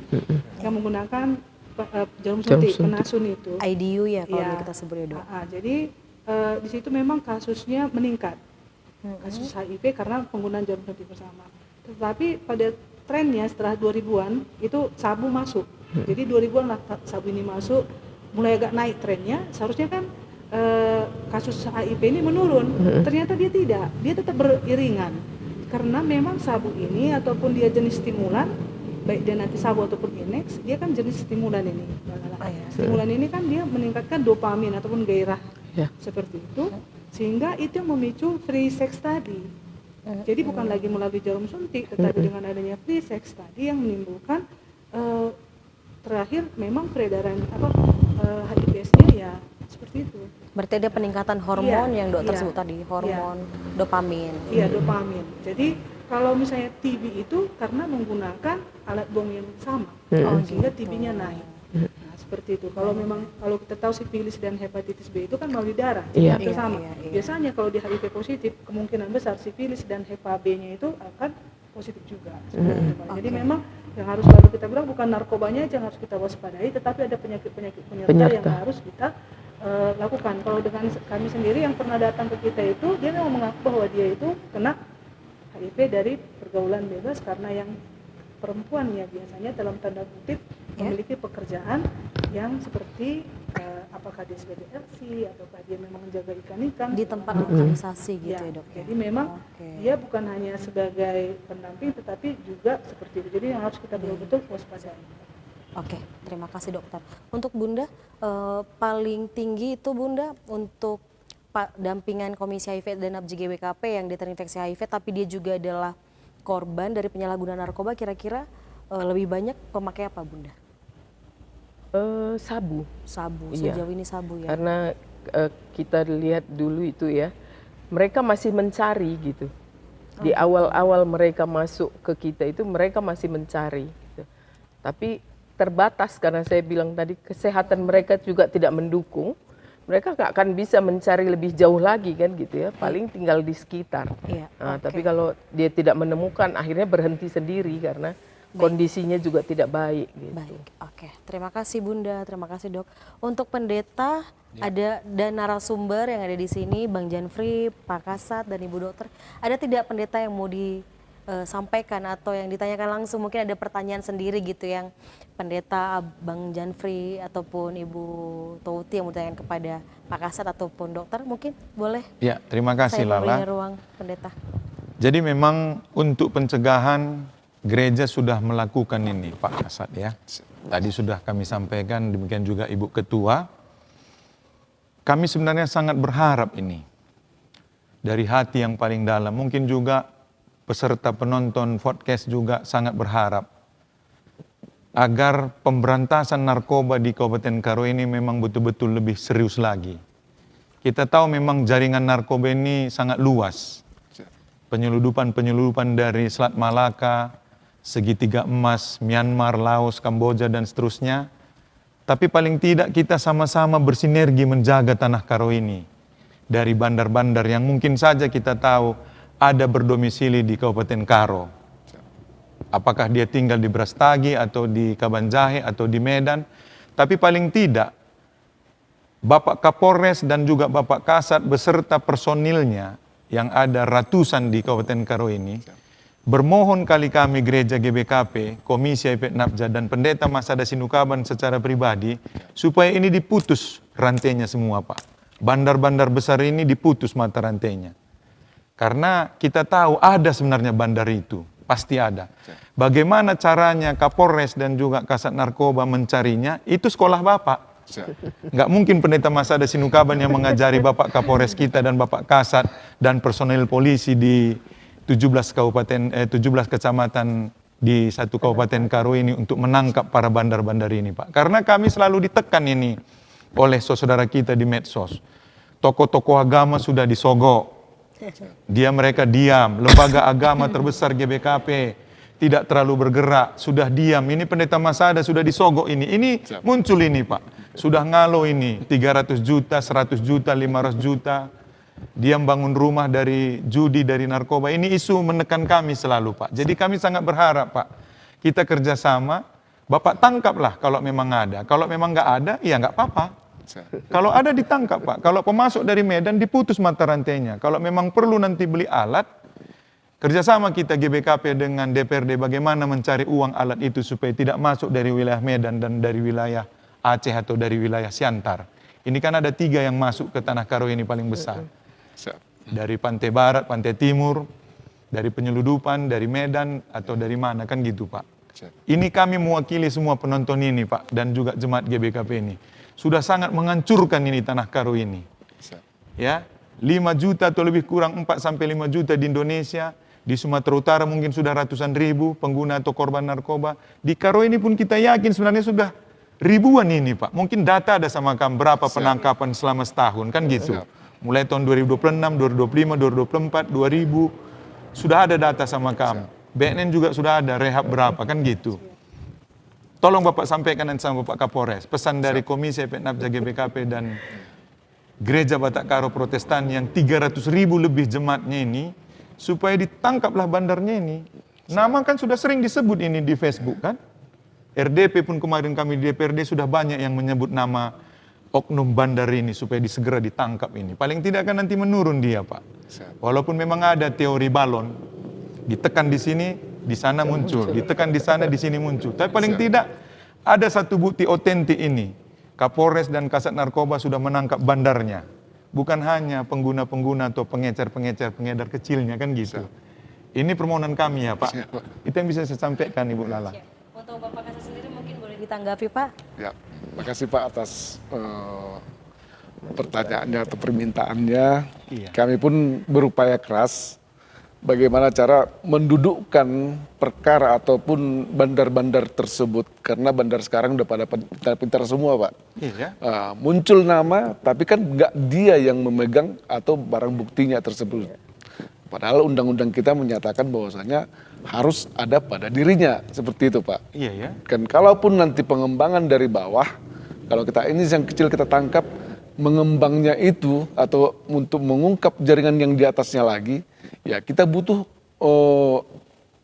yang menggunakan jarum suntik, penasun itu. IDU ya kalau Ya. kita sebut ya, Dok. Jadi di situ memang kasusnya meningkat, kasus HIV karena penggunaan jarum suntik bersama. Tetapi pada trennya setelah 2000-an itu sabu masuk. Jadi 2000-an lah sabu ini masuk, mulai agak naik trennya. Seharusnya kan kasus HIV ini menurun, ternyata dia tidak, dia tetap beriringan karena memang sabu ini ataupun dia jenis stimulan, baik dia nanti sabu ataupun Inex, dia kan jenis stimulan ini. Stimulan ini kan dia meningkatkan dopamin ataupun gairah seperti itu, sehingga itu yang memicu free sex tadi. Jadi bukan lagi melalui jarum suntik, tetapi dengan adanya free sex tadi yang menimbulkan terakhir memang peredaran HIV/AIDS-nya ya seperti itu. Berarti ada peningkatan hormon yang dokter iya, sebut tadi, hormon dopamin. Iya, dopamin. Jadi kalau misalnya TB itu karena menggunakan alat bom yang sama, sehingga TB-nya naik. Nah, seperti itu. Kalau memang kalau kita tahu sifilis dan hepatitis B itu kan melalui darah, jadi hampir sama. Biasanya kalau di HIV positif, kemungkinan besar sifilis dan Hep B-nya itu akan positif juga. Jadi memang yang harus selalu kita bilang bukan narkobanya aja yang harus kita waspadai, tetapi ada penyakit-penyakit penyerta yang harus kita lakukan. Kalau dengan kami sendiri yang pernah datang ke kita itu, dia memang mengaku bahwa dia itu kena HIV dari pergaulan bebas karena yang perempuan ya biasanya dalam tanda kutip memiliki pekerjaan yang seperti apakah dia sebagai RC ataukah dia memang menjaga ikan-ikan Di tempat lokalisasi gitu ya, Dok. Jadi memang dia bukan hanya sebagai pendamping tetapi juga seperti itu. Jadi yang harus kita betul-betul waspadai. Oke, terima kasih dokter. Untuk Bunda, paling tinggi itu Bunda untuk dampingan Komisi HIV dan ABJI GBKP yang terinfeksi HIV, tapi dia juga adalah korban dari penyalahgunaan narkoba, kira-kira lebih banyak pemakai apa Bunda? Sabu. Sabu, Iya. sejauh ini sabu ya? Karena kita lihat dulu itu ya, mereka masih mencari gitu. Di awal-awal mereka masuk ke kita itu mereka masih mencari. Gitu. Tapi terbatas karena saya bilang tadi kesehatan mereka juga tidak mendukung. Mereka nggak akan bisa mencari lebih jauh lagi kan gitu ya. Paling tinggal di sekitar. Iya, Tapi kalau dia tidak menemukan akhirnya berhenti sendiri karena kondisinya juga tidak baik. Gitu. Baik, oke. Terima kasih Bunda, terima kasih Dok. Untuk pendeta, ada dan narasumber yang ada di sini, Bang Janfri, Pak Kasat, dan Ibu Dokter. Ada tidak pendeta yang mau disampaikan atau yang ditanyakan langsung? Mungkin ada pertanyaan sendiri gitu yang pendeta Bang Janfri ataupun Ibu Touti yang mau ditanyakan kepada Pak Kasat ataupun dokter, mungkin boleh? Ya, terima kasih Saya Lala. memberikan ruang pendeta. Jadi memang untuk pencegahan gereja sudah melakukan ini Pak Kasat ya. Tadi sudah kami sampaikan, demikian juga Ibu Ketua. Kami sebenarnya sangat berharap ini dari hati yang paling dalam. Mungkin juga peserta penonton podcast juga sangat berharap agar pemberantasan narkoba di Kabupaten Karo ini memang betul-betul lebih serius lagi. Kita tahu memang jaringan narkoba ini sangat luas. Penyeludupan dari Selat Malaka, Segitiga Emas, Myanmar, Laos, Kamboja, dan seterusnya. Tapi paling tidak kita sama-sama bersinergi menjaga tanah Karo ini. Dari bandar-bandar yang mungkin saja kita tahu ada berdomisili di Kabupaten Karo. Apakah dia tinggal di Brastagi atau di Kabanjahe atau di Medan. Tapi paling tidak, Bapak Kapolres dan juga Bapak Kasat beserta personilnya yang ada ratusan di Kabupaten Karo ini, bermohon kali kami Gereja GBKP, Komisi Aipet Napja, dan Pendeta Masada Sinukaban secara pribadi, supaya ini diputus rantainya semua Pak. Bandar-bandar besar ini diputus mata rantainya. Karena kita tahu ada sebenarnya bandar itu, pasti ada. Bagaimana caranya Kapolres dan juga Kasat Narkoba mencarinya, itu sekolah Bapak. Nggak mungkin Pendeta Masada Sinukaban yang mengajari Bapak Kapolres kita dan Bapak Kasat dan personil polisi di 17 kecamatan di satu Kabupaten Karo ini untuk menangkap para bandar-bandar ini Pak. Karena kami selalu ditekan ini oleh saudara kita di medsos. Tokoh-tokoh agama sudah disogok. Mereka diam. Lembaga agama terbesar GBKP tidak terlalu bergerak, sudah diam. Ini Pendeta Masada sudah disogok ini. Ini muncul ini Pak. Sudah ngalo ini 300 juta, 100 juta, 500 juta. Dia bangun rumah dari judi, dari narkoba. Ini isu menekan kami selalu Pak. Jadi kami sangat berharap Pak, kita kerjasama, Bapak tangkaplah kalau memang ada. Kalau memang nggak ada, ya nggak apa-apa. Kalau ada ditangkap Pak. Kalau pemasok dari Medan diputus mata rantainya. Kalau memang perlu nanti beli alat, kerjasama kita GBKP dengan DPRD bagaimana mencari uang alat itu supaya tidak masuk dari wilayah Medan dan dari wilayah Aceh atau dari wilayah Siantar. Ini kan ada 3 yang masuk ke Tanah Karo ini paling besar. Dari pantai barat, pantai timur, dari penyeludupan, dari Medan, atau dari mana, kan gitu Pak. Ini kami mewakili semua penonton ini Pak, dan juga jemaat GBKP ini. Sudah sangat menghancurkan ini Tanah Karo ini. Ya, 5 juta atau lebih kurang 4-5 juta di Indonesia, di Sumatera Utara mungkin sudah ratusan ribu pengguna atau korban narkoba. Di Karo ini pun kita yakin sebenarnya sudah ribuan ini Pak. Mungkin data ada sama kamu berapa penangkapan selama setahun, kan gitu. Mulai tahun 2026, 2025, 2024, 2000, sudah ada data sama kamu. BNN juga sudah ada rehab berapa, kan gitu. Tolong Bapak sampaikan sama Bapak Kapolres, pesan dari Komisi Aipet Napja GBKP dan Gereja Batak Karo Protestan yang 300.000 lebih jemaatnya ini, supaya ditangkaplah bandarnya ini. Nama kan sudah sering disebut ini di Facebook kan. RDP pun kemarin kami di DPRD sudah banyak yang menyebut nama oknum bandar ini supaya disegera ditangkap ini. Paling tidak kan nanti menurun dia Pak. Walaupun memang ada teori balon, ditekan di sini, di sana muncul, ditekan di sana, di sini muncul. Tapi paling tidak ada satu bukti otentik ini. Kapolres dan Kasat Narkoba sudah menangkap bandarnya. Bukan hanya pengguna-pengguna atau pengecer-pengecer, pengedar kecilnya kan gitu. Ini permohonan kami ya Pak. Itu yang bisa saya sampaikan Ibu Lala. Untuk Bapak Kasat sendiri mungkin boleh ditanggapi Pak. Ya, makasih Pak atas pertanyaannya atau permintaannya. Iya. Kami pun berupaya keras bagaimana cara mendudukkan perkara ataupun bandar-bandar tersebut. Karena bandar sekarang udah pada pintar-pintar semua Pak. Iya. Muncul nama, tapi kan nggak dia yang memegang atau barang buktinya tersebut. Padahal undang-undang kita menyatakan bahwasanya harus ada pada dirinya, seperti itu Pak. Iya ya. Kan kalaupun nanti pengembangan dari bawah, kalau kita ini yang kecil kita tangkap, mengembangnya itu atau untuk mengungkap jaringan yang di atasnya lagi, ya kita butuh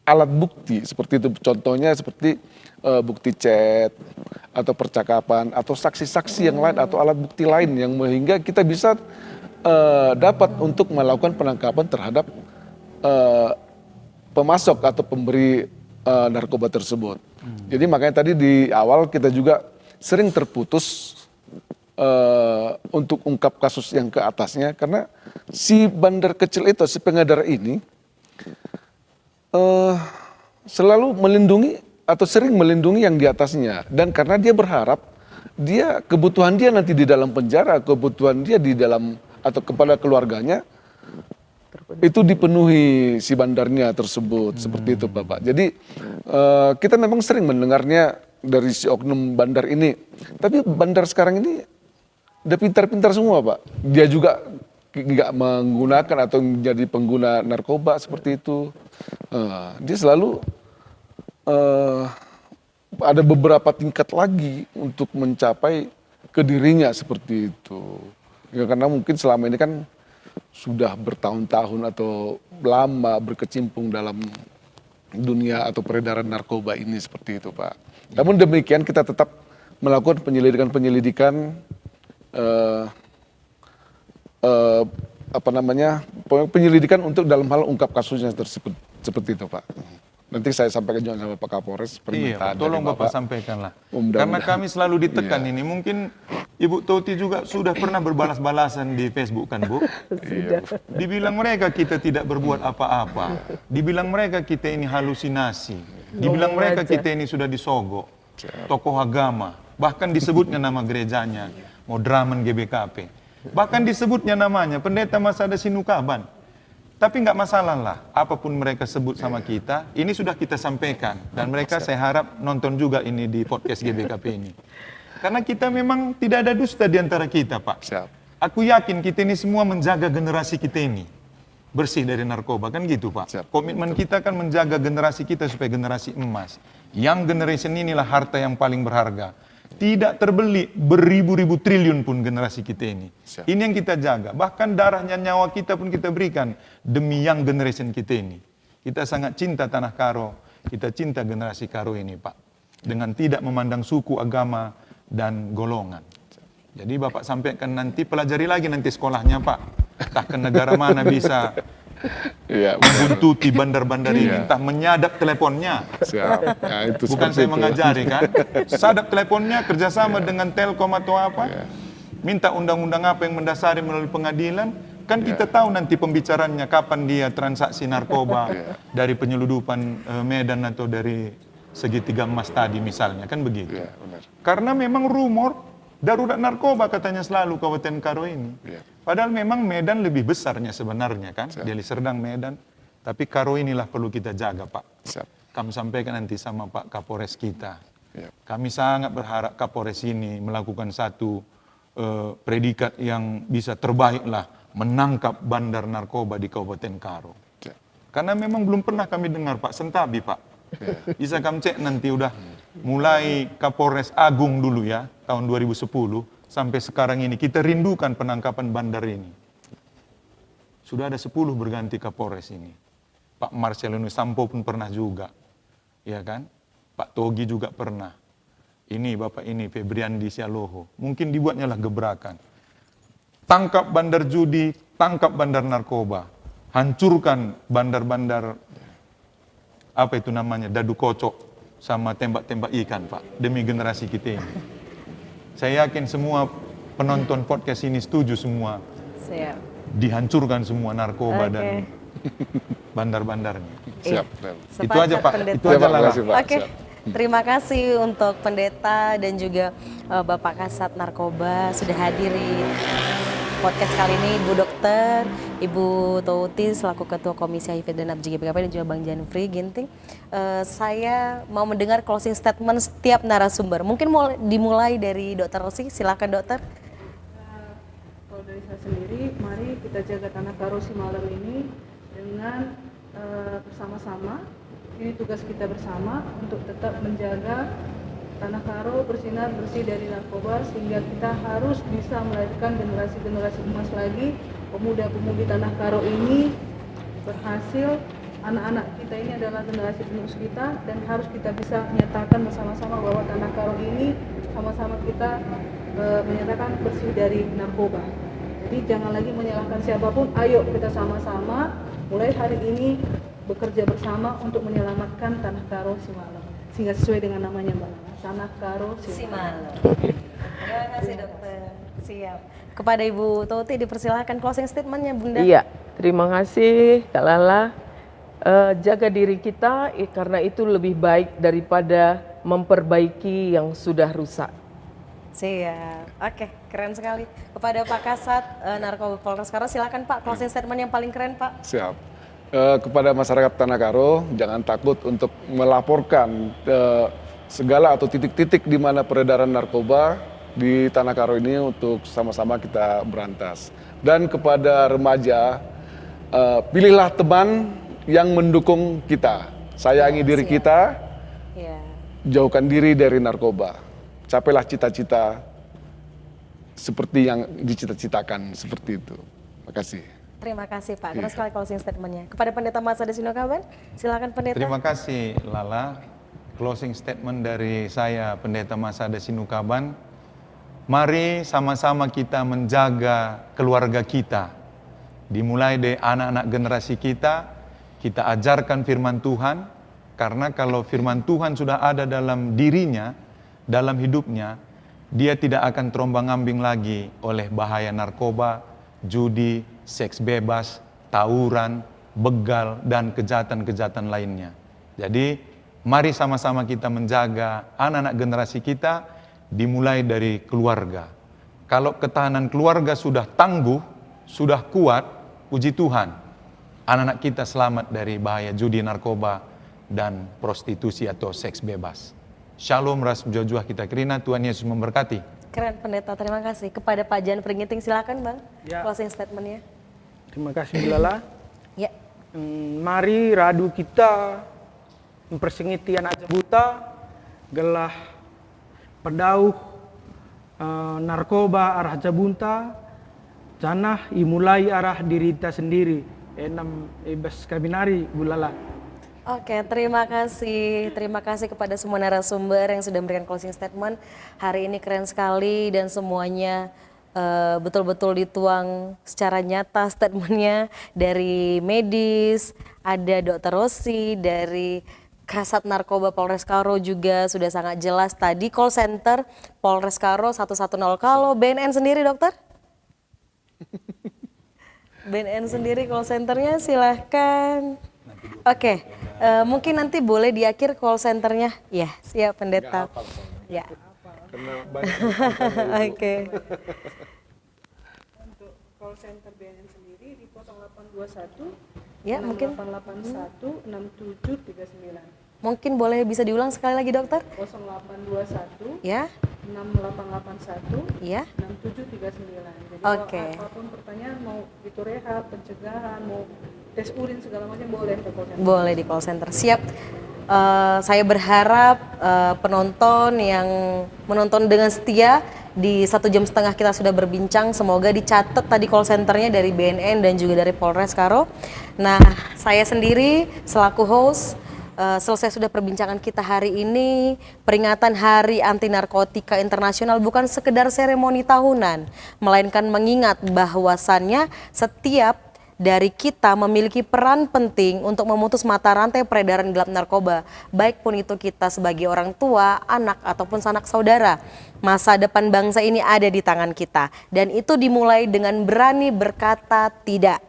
alat bukti seperti itu. Contohnya seperti bukti chat atau percakapan atau saksi-saksi yang lain atau alat bukti lain yang sehingga kita bisa dapat untuk melakukan penangkapan terhadap pemasok atau pemberi narkoba tersebut. Jadi makanya tadi di awal kita juga sering terputus untuk ungkap kasus yang ke atasnya karena si bandar kecil itu, si pengedar ini selalu melindungi atau sering melindungi yang di atasnya, dan karena dia berharap kebutuhan dia nanti di dalam penjara, kebutuhan dia di dalam atau kepada keluarganya itu dipenuhi si bandarnya tersebut. Seperti itu Bapak. Jadi kita memang sering mendengarnya dari si oknum bandar ini, tapi bandar sekarang ini udah pintar-pintar semua Pak. Dia juga nggak menggunakan atau menjadi pengguna narkoba seperti itu. Dia selalu ada beberapa tingkat lagi untuk mencapai ke dirinya seperti itu. Ya, karena mungkin selama ini kan sudah bertahun-tahun atau lama berkecimpung dalam dunia atau peredaran narkoba ini seperti itu Pak. Namun demikian kita tetap melakukan penyelidikan penyelidikan untuk dalam hal ungkap kasusnya tersebut seperti itu Pak. Nanti saya sampaikan juga sama Pak Kapolres permintaan. Iya, tolong Bapak sampaikanlah. Karena kami selalu ditekan ini. Mungkin Ibu Toti juga sudah pernah berbalas-balasan di Facebook kan Bu? Sudah. Dibilang mereka kita tidak berbuat apa-apa. Dibilang mereka kita ini halusinasi. Dibilang mereka kita ini sudah disogok. Tokoh agama. Bahkan disebutnya nama gerejanya. Modraman GBKP. Bahkan disebutnya namanya Pendeta Masada Sinukaban. Tapi nggak masalah lah, apapun mereka sebut sama kita, ini sudah kita sampaikan. Dan mereka saya harap nonton juga ini di podcast GBKP ini. Karena kita memang tidak ada dusta di antara kita Pak. Aku yakin kita ini semua menjaga generasi kita ini bersih dari narkoba, kan gitu Pak. Komitmen kita kan menjaga generasi kita supaya generasi emas. Young generation inilah harta yang paling berharga. Tidak terbeli beribu-ribu triliun pun generasi kita ini. Ini yang kita jaga. Bahkan darahnya, nyawa kita pun kita berikan demi young generation kita ini. Kita sangat cinta Tanah Karo. Kita cinta generasi Karo ini Pak. Dengan tidak memandang suku, agama, dan golongan. Jadi Bapak sampaikan nanti, pelajari lagi nanti sekolahnya Pak. Entah ke negara mana bisa membuntuti bandar-bandar ini, entah menyadap teleponnya. Ya, itu bukan saya mengajari kan. Sadap teleponnya kerjasama dengan Telkom atau apa. Minta undang-undang apa yang mendasari melalui pengadilan. Kan kita tahu nanti pembicaranya kapan dia transaksi narkoba dari penyeludupan Medan atau dari segitiga emas tadi misalnya, kan begitu. Karena memang rumor darurat narkoba katanya selalu Kabupaten Karo ini. Padahal memang Medan lebih besarnya sebenarnya kan, Deli Serdang, Medan. Tapi Karo inilah perlu kita jaga Pak. Kami sampaikan nanti sama Pak Kapolres kita. Kami sangat berharap Kapolres ini melakukan satu predikat yang bisa terbaik lah, menangkap bandar narkoba di Kabupaten Karo. Karena memang belum pernah kami dengar Pak, Sentabi Pak. Bisa kami cek nanti udah mulai Kapolres Agung dulu ya, tahun 2010. Sampai sekarang ini kita rindukan penangkapan bandar ini. Sudah ada 10 berganti Kapolres ini. Pak Marcelino Sampo pun pernah juga. Ya kan? Pak Togi juga pernah. Ini Bapak ini Febriandi Sialoho. Mungkin dibuatnya lah gebrakan. Tangkap bandar judi, tangkap bandar narkoba. Hancurkan bandar-bandar apa itu namanya? Dadu kocok sama tembak-tembak ikan Pak. Demi generasi kita ini. Saya yakin semua penonton podcast ini setuju semua. Siap. Dihancurkan semua narkoba dan bandar-bandarnya. Siap. Itu aja Pak. Pendeta. Itu aja lah. Oke. Terima kasih untuk Pendeta dan juga Bapak Kasat Narkoba sudah hadir di podcast kali ini. Ibu Dokter, Ibu Toti selaku Ketua Komisi HIV dan Narkoba GBKP dan juga Bang Janfri Ginting. Saya mau mendengar closing statement setiap narasumber. Mungkin mau dimulai dari Dokter Rosi, silakan Dokter. Kalau dari saya sendiri, mari kita jaga Tanah Karo Simalem ini dengan bersama-sama. Ini tugas kita bersama untuk tetap menjaga Tanah Karo bersinar bersih dari narkoba, sehingga kita harus bisa melahirkan generasi-generasi emas lagi. Pemuda-pemudi Tanah Karo ini berhasil, anak-anak kita ini adalah generasi penerus kita, dan harus kita bisa menyatakan bersama-sama bahwa Tanah Karo ini sama-sama kita menyatakan bersih dari narkoba. Jadi jangan lagi menyalahkan siapapun, ayo kita sama-sama mulai hari ini bekerja bersama untuk menyelamatkan Tanah Karo Simalem, sehingga sesuai dengan namanya Mbak, Tanah Karo Simalem. Terima kasih Dokter. Siap. Kepada Ibu Toti dipersilahkan closing statementnya Bunda. Iya, terima kasih Kak Lala. jaga diri kita, karena itu lebih baik daripada memperbaiki yang sudah rusak. Siap. Oke, keren sekali. Kepada Pak Kasat Narkoba Polres Karo, silakan Pak closing statement yang paling keren Pak. Siap. Kepada masyarakat Tanah Karo, jangan takut untuk melaporkan segala atau titik-titik di mana peredaran narkoba di Tanah Karo ini untuk sama-sama kita berantas. Dan kepada remaja, pilihlah teman yang mendukung kita, sayangi diri kita, Ya. jauhkan diri dari narkoba. Capailah cita-cita seperti yang dicita-citakan, seperti itu. Terima kasih. Terima kasih Pak. Keren sekali closing statementnya. Kepada Pendeta Masada Sinokaban, silakan Pendeta. Terima kasih Lala. Closing statement dari saya Pendeta Masada Sinukaban. Mari sama-sama kita menjaga keluarga kita. Dimulai dari anak-anak generasi kita ajarkan firman Tuhan. Karena kalau firman Tuhan sudah ada dalam dirinya, dalam hidupnya, dia tidak akan terombang-ambing lagi oleh bahaya narkoba, judi, seks bebas, tawuran, begal, dan kejahatan-kejahatan lainnya. Jadi, mari sama-sama kita menjaga anak-anak generasi kita, dimulai dari keluarga. Kalau ketahanan keluarga sudah tangguh, sudah kuat, puji Tuhan, anak-anak kita selamat dari bahaya judi, narkoba, dan prostitusi atau seks bebas. Shalom, ras jua kita kerina, Tuhan Yesus memberkati. Keren Pendeta, terima kasih. Kepada Pak Jan Pringiting, silakan Bang, Ya. closing statementnya. Terima kasih Bu Lala. Ya. Mari radu kita mempersengiti anak buta, gelah pedauh narkoba arah jabunta, janah imulai arah diri kita sendiri. Enam ibas kabinari Bu Lala. Oke, terima kasih. Terima kasih kepada semua narasumber yang sudah memberikan closing statement. Hari ini keren sekali dan semuanya betul-betul dituang secara nyata statementnya. Dari medis, ada Dr. Rosi, dari Kasat Narkoba Polres Karo juga sudah sangat jelas. Tadi call center Polres Karo 110. Kalau BNN sendiri dokter? BNN sendiri call centernya silahkan. Oke, mungkin nanti boleh di akhir call centernya. Ya, siap Pendeta. Ya. Oke. Untuk call center BNN sendiri di 0821 Ya, mungkin 881 6739. mungkin boleh bisa diulang sekali lagi dokter? 0821 Ya, 6881 ya. 6739. Jadi Oke. kalau apapun pertanyaan, mau itu rehab, pencegahan, mau tes urin segala macam boleh ke call center. Boleh di call center. Siap. Saya berharap penonton yang menonton dengan setia di 1,5 jam kita sudah berbincang. Semoga dicatat tadi call centernya dari BNN dan juga dari Polres Karo. Nah, saya sendiri selaku host selesai sudah perbincangan kita hari ini. Peringatan Hari Anti Narkotika Internasional bukan sekedar seremoni tahunan, melainkan mengingat bahwasannya setiap dari kita memiliki peran penting untuk memutus mata rantai peredaran gelap narkoba, baik pun itu kita sebagai orang tua, anak, ataupun sanak saudara. Masa depan bangsa ini ada di tangan kita, dan itu dimulai dengan berani berkata tidak.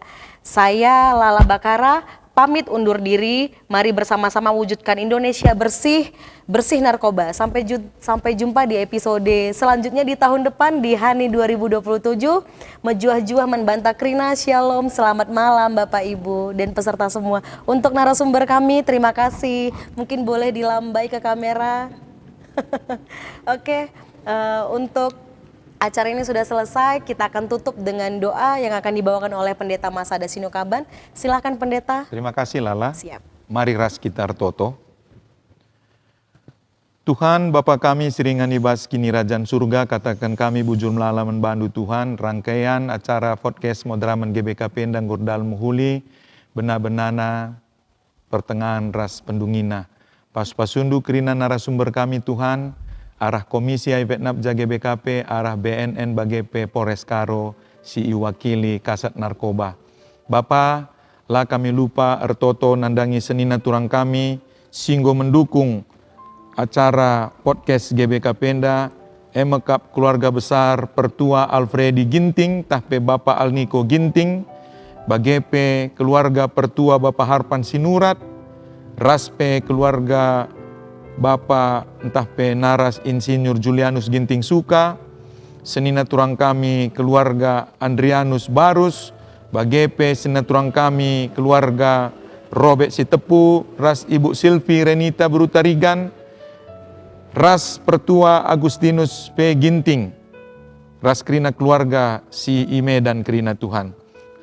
Saya Lala Bakara, pamit undur diri. Mari bersama-sama wujudkan Indonesia bersih, bersih narkoba. Sampai jumpa di episode selanjutnya di tahun depan di Hani 2027. Mejuah-juah membantah krina. Shalom, selamat malam Bapak Ibu dan peserta semua. Untuk narasumber kami, terima kasih. Mungkin boleh dilambai ke kamera. Oke, untuk acara ini sudah selesai, kita akan tutup dengan doa yang akan dibawakan oleh Pendeta Masada Sinokaban. Silakan Pendeta. Terima kasih Lala. Siap. Mari ras kita toto. Tuhan Bapa kami siringan ibas kini Rajan Surga, katakan kami bujur melala membantu Tuhan, rangkaian acara podcast Moderaman GBKP dan Gordal Muhuli, benar-benana pertengahan ras pendungina. Pas-pasundu kerina narasumber kami Tuhan, arah Komisi Vietnam GBKP, arah BNN BGP Polres Karo, si wakili Kasat Narkoba. Bapa, lah kami lupa ertoto nandangi senina turang kami, singgo mendukung acara podcast GBK Penda, emekap keluarga besar Pertua Alfredi Ginting, tahpe Bapak Alniko Ginting, bagepe keluarga pertua Bapak Harpan Sinurat, raspe keluarga Bapak entah pe Naras Insinyur Julianus Ginting Suka, senina turang kami keluarga Andrianus Barus, bagepe senina turang kami keluarga Robert Sitepu, ras Ibu Silvi Renita Berutarigan, ras pertua Agustinus P. Ginting, ras kerina keluarga si Ime dan kerina Tuhan.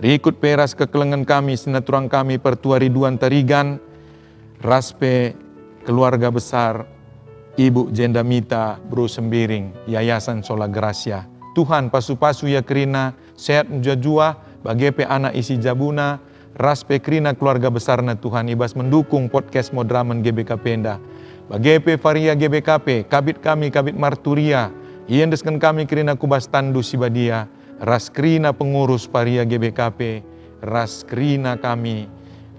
Rikut peras kekelengan kami, senaturang kami pertua Ridwan Tarigan, ras pe keluarga besar Ibu Jenda Mita Bro Sembiring, Yayasan Sola Gracia. Tuhan pasu-pasu ya kerina, sehat menjajua, bagepe anak isi jabuna, ras pe kerina keluarga besarna Tuhan, ibas mendukung podcast Modraman GBK Penda. Bagepe Varia GBKP, kabit kami, kabit Marturia, iendeskan kami kerina kubas tandu sibadia, ras kerina pengurus Varia GBKP, ras kerina kami,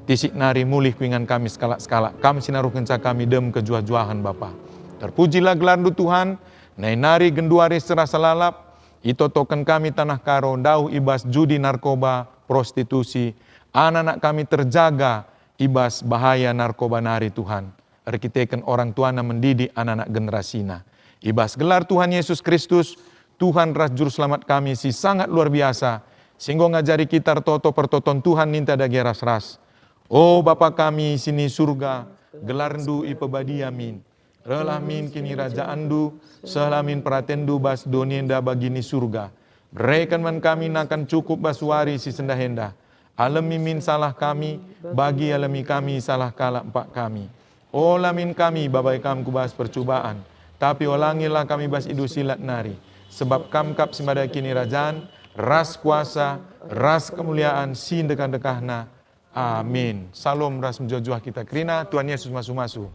tisik nari mulih kuingan kami sekala-sekala, kami sinaruh kenca kami dem kejuah-juahan Bapa. Terpujilah gelardu Tuhan, nai nari genduari serasa lalap, itotokan kami tanah karo, dauh ibas judi narkoba, prostitusi, anak-anak kami terjaga, ibas bahaya narkoba nari Tuhan. Arkiteken orang tuana mendidik anak-anak generasina. Ibas gelar Tuhan Yesus Kristus, Tuhan ras juru selamat kami si sangat luar biasa, sehingga ngajari kita toto pertoton Tuhan ninta dagi ras-ras. Oh Bapa kami sini surga, gelarndu ipebadi amin. Relah min kini rajaandu, selamin pratendu bas donienda bagini surga. Berikan man kami nakan cukup baswari si sendahenda. Alami min salah kami, bagi alami kami salah kala empat kami. Oh lamin kami babai kam kubas percubaan, tapi olangilah kami bas idu silat nari. Sebab kamkap simbada kini rajaan, ras kuasa, ras kemuliaan, sin dekan-dekahna. Amin. Salam ras menjojuah kita kerina, Tuhan Yesus masu-masu.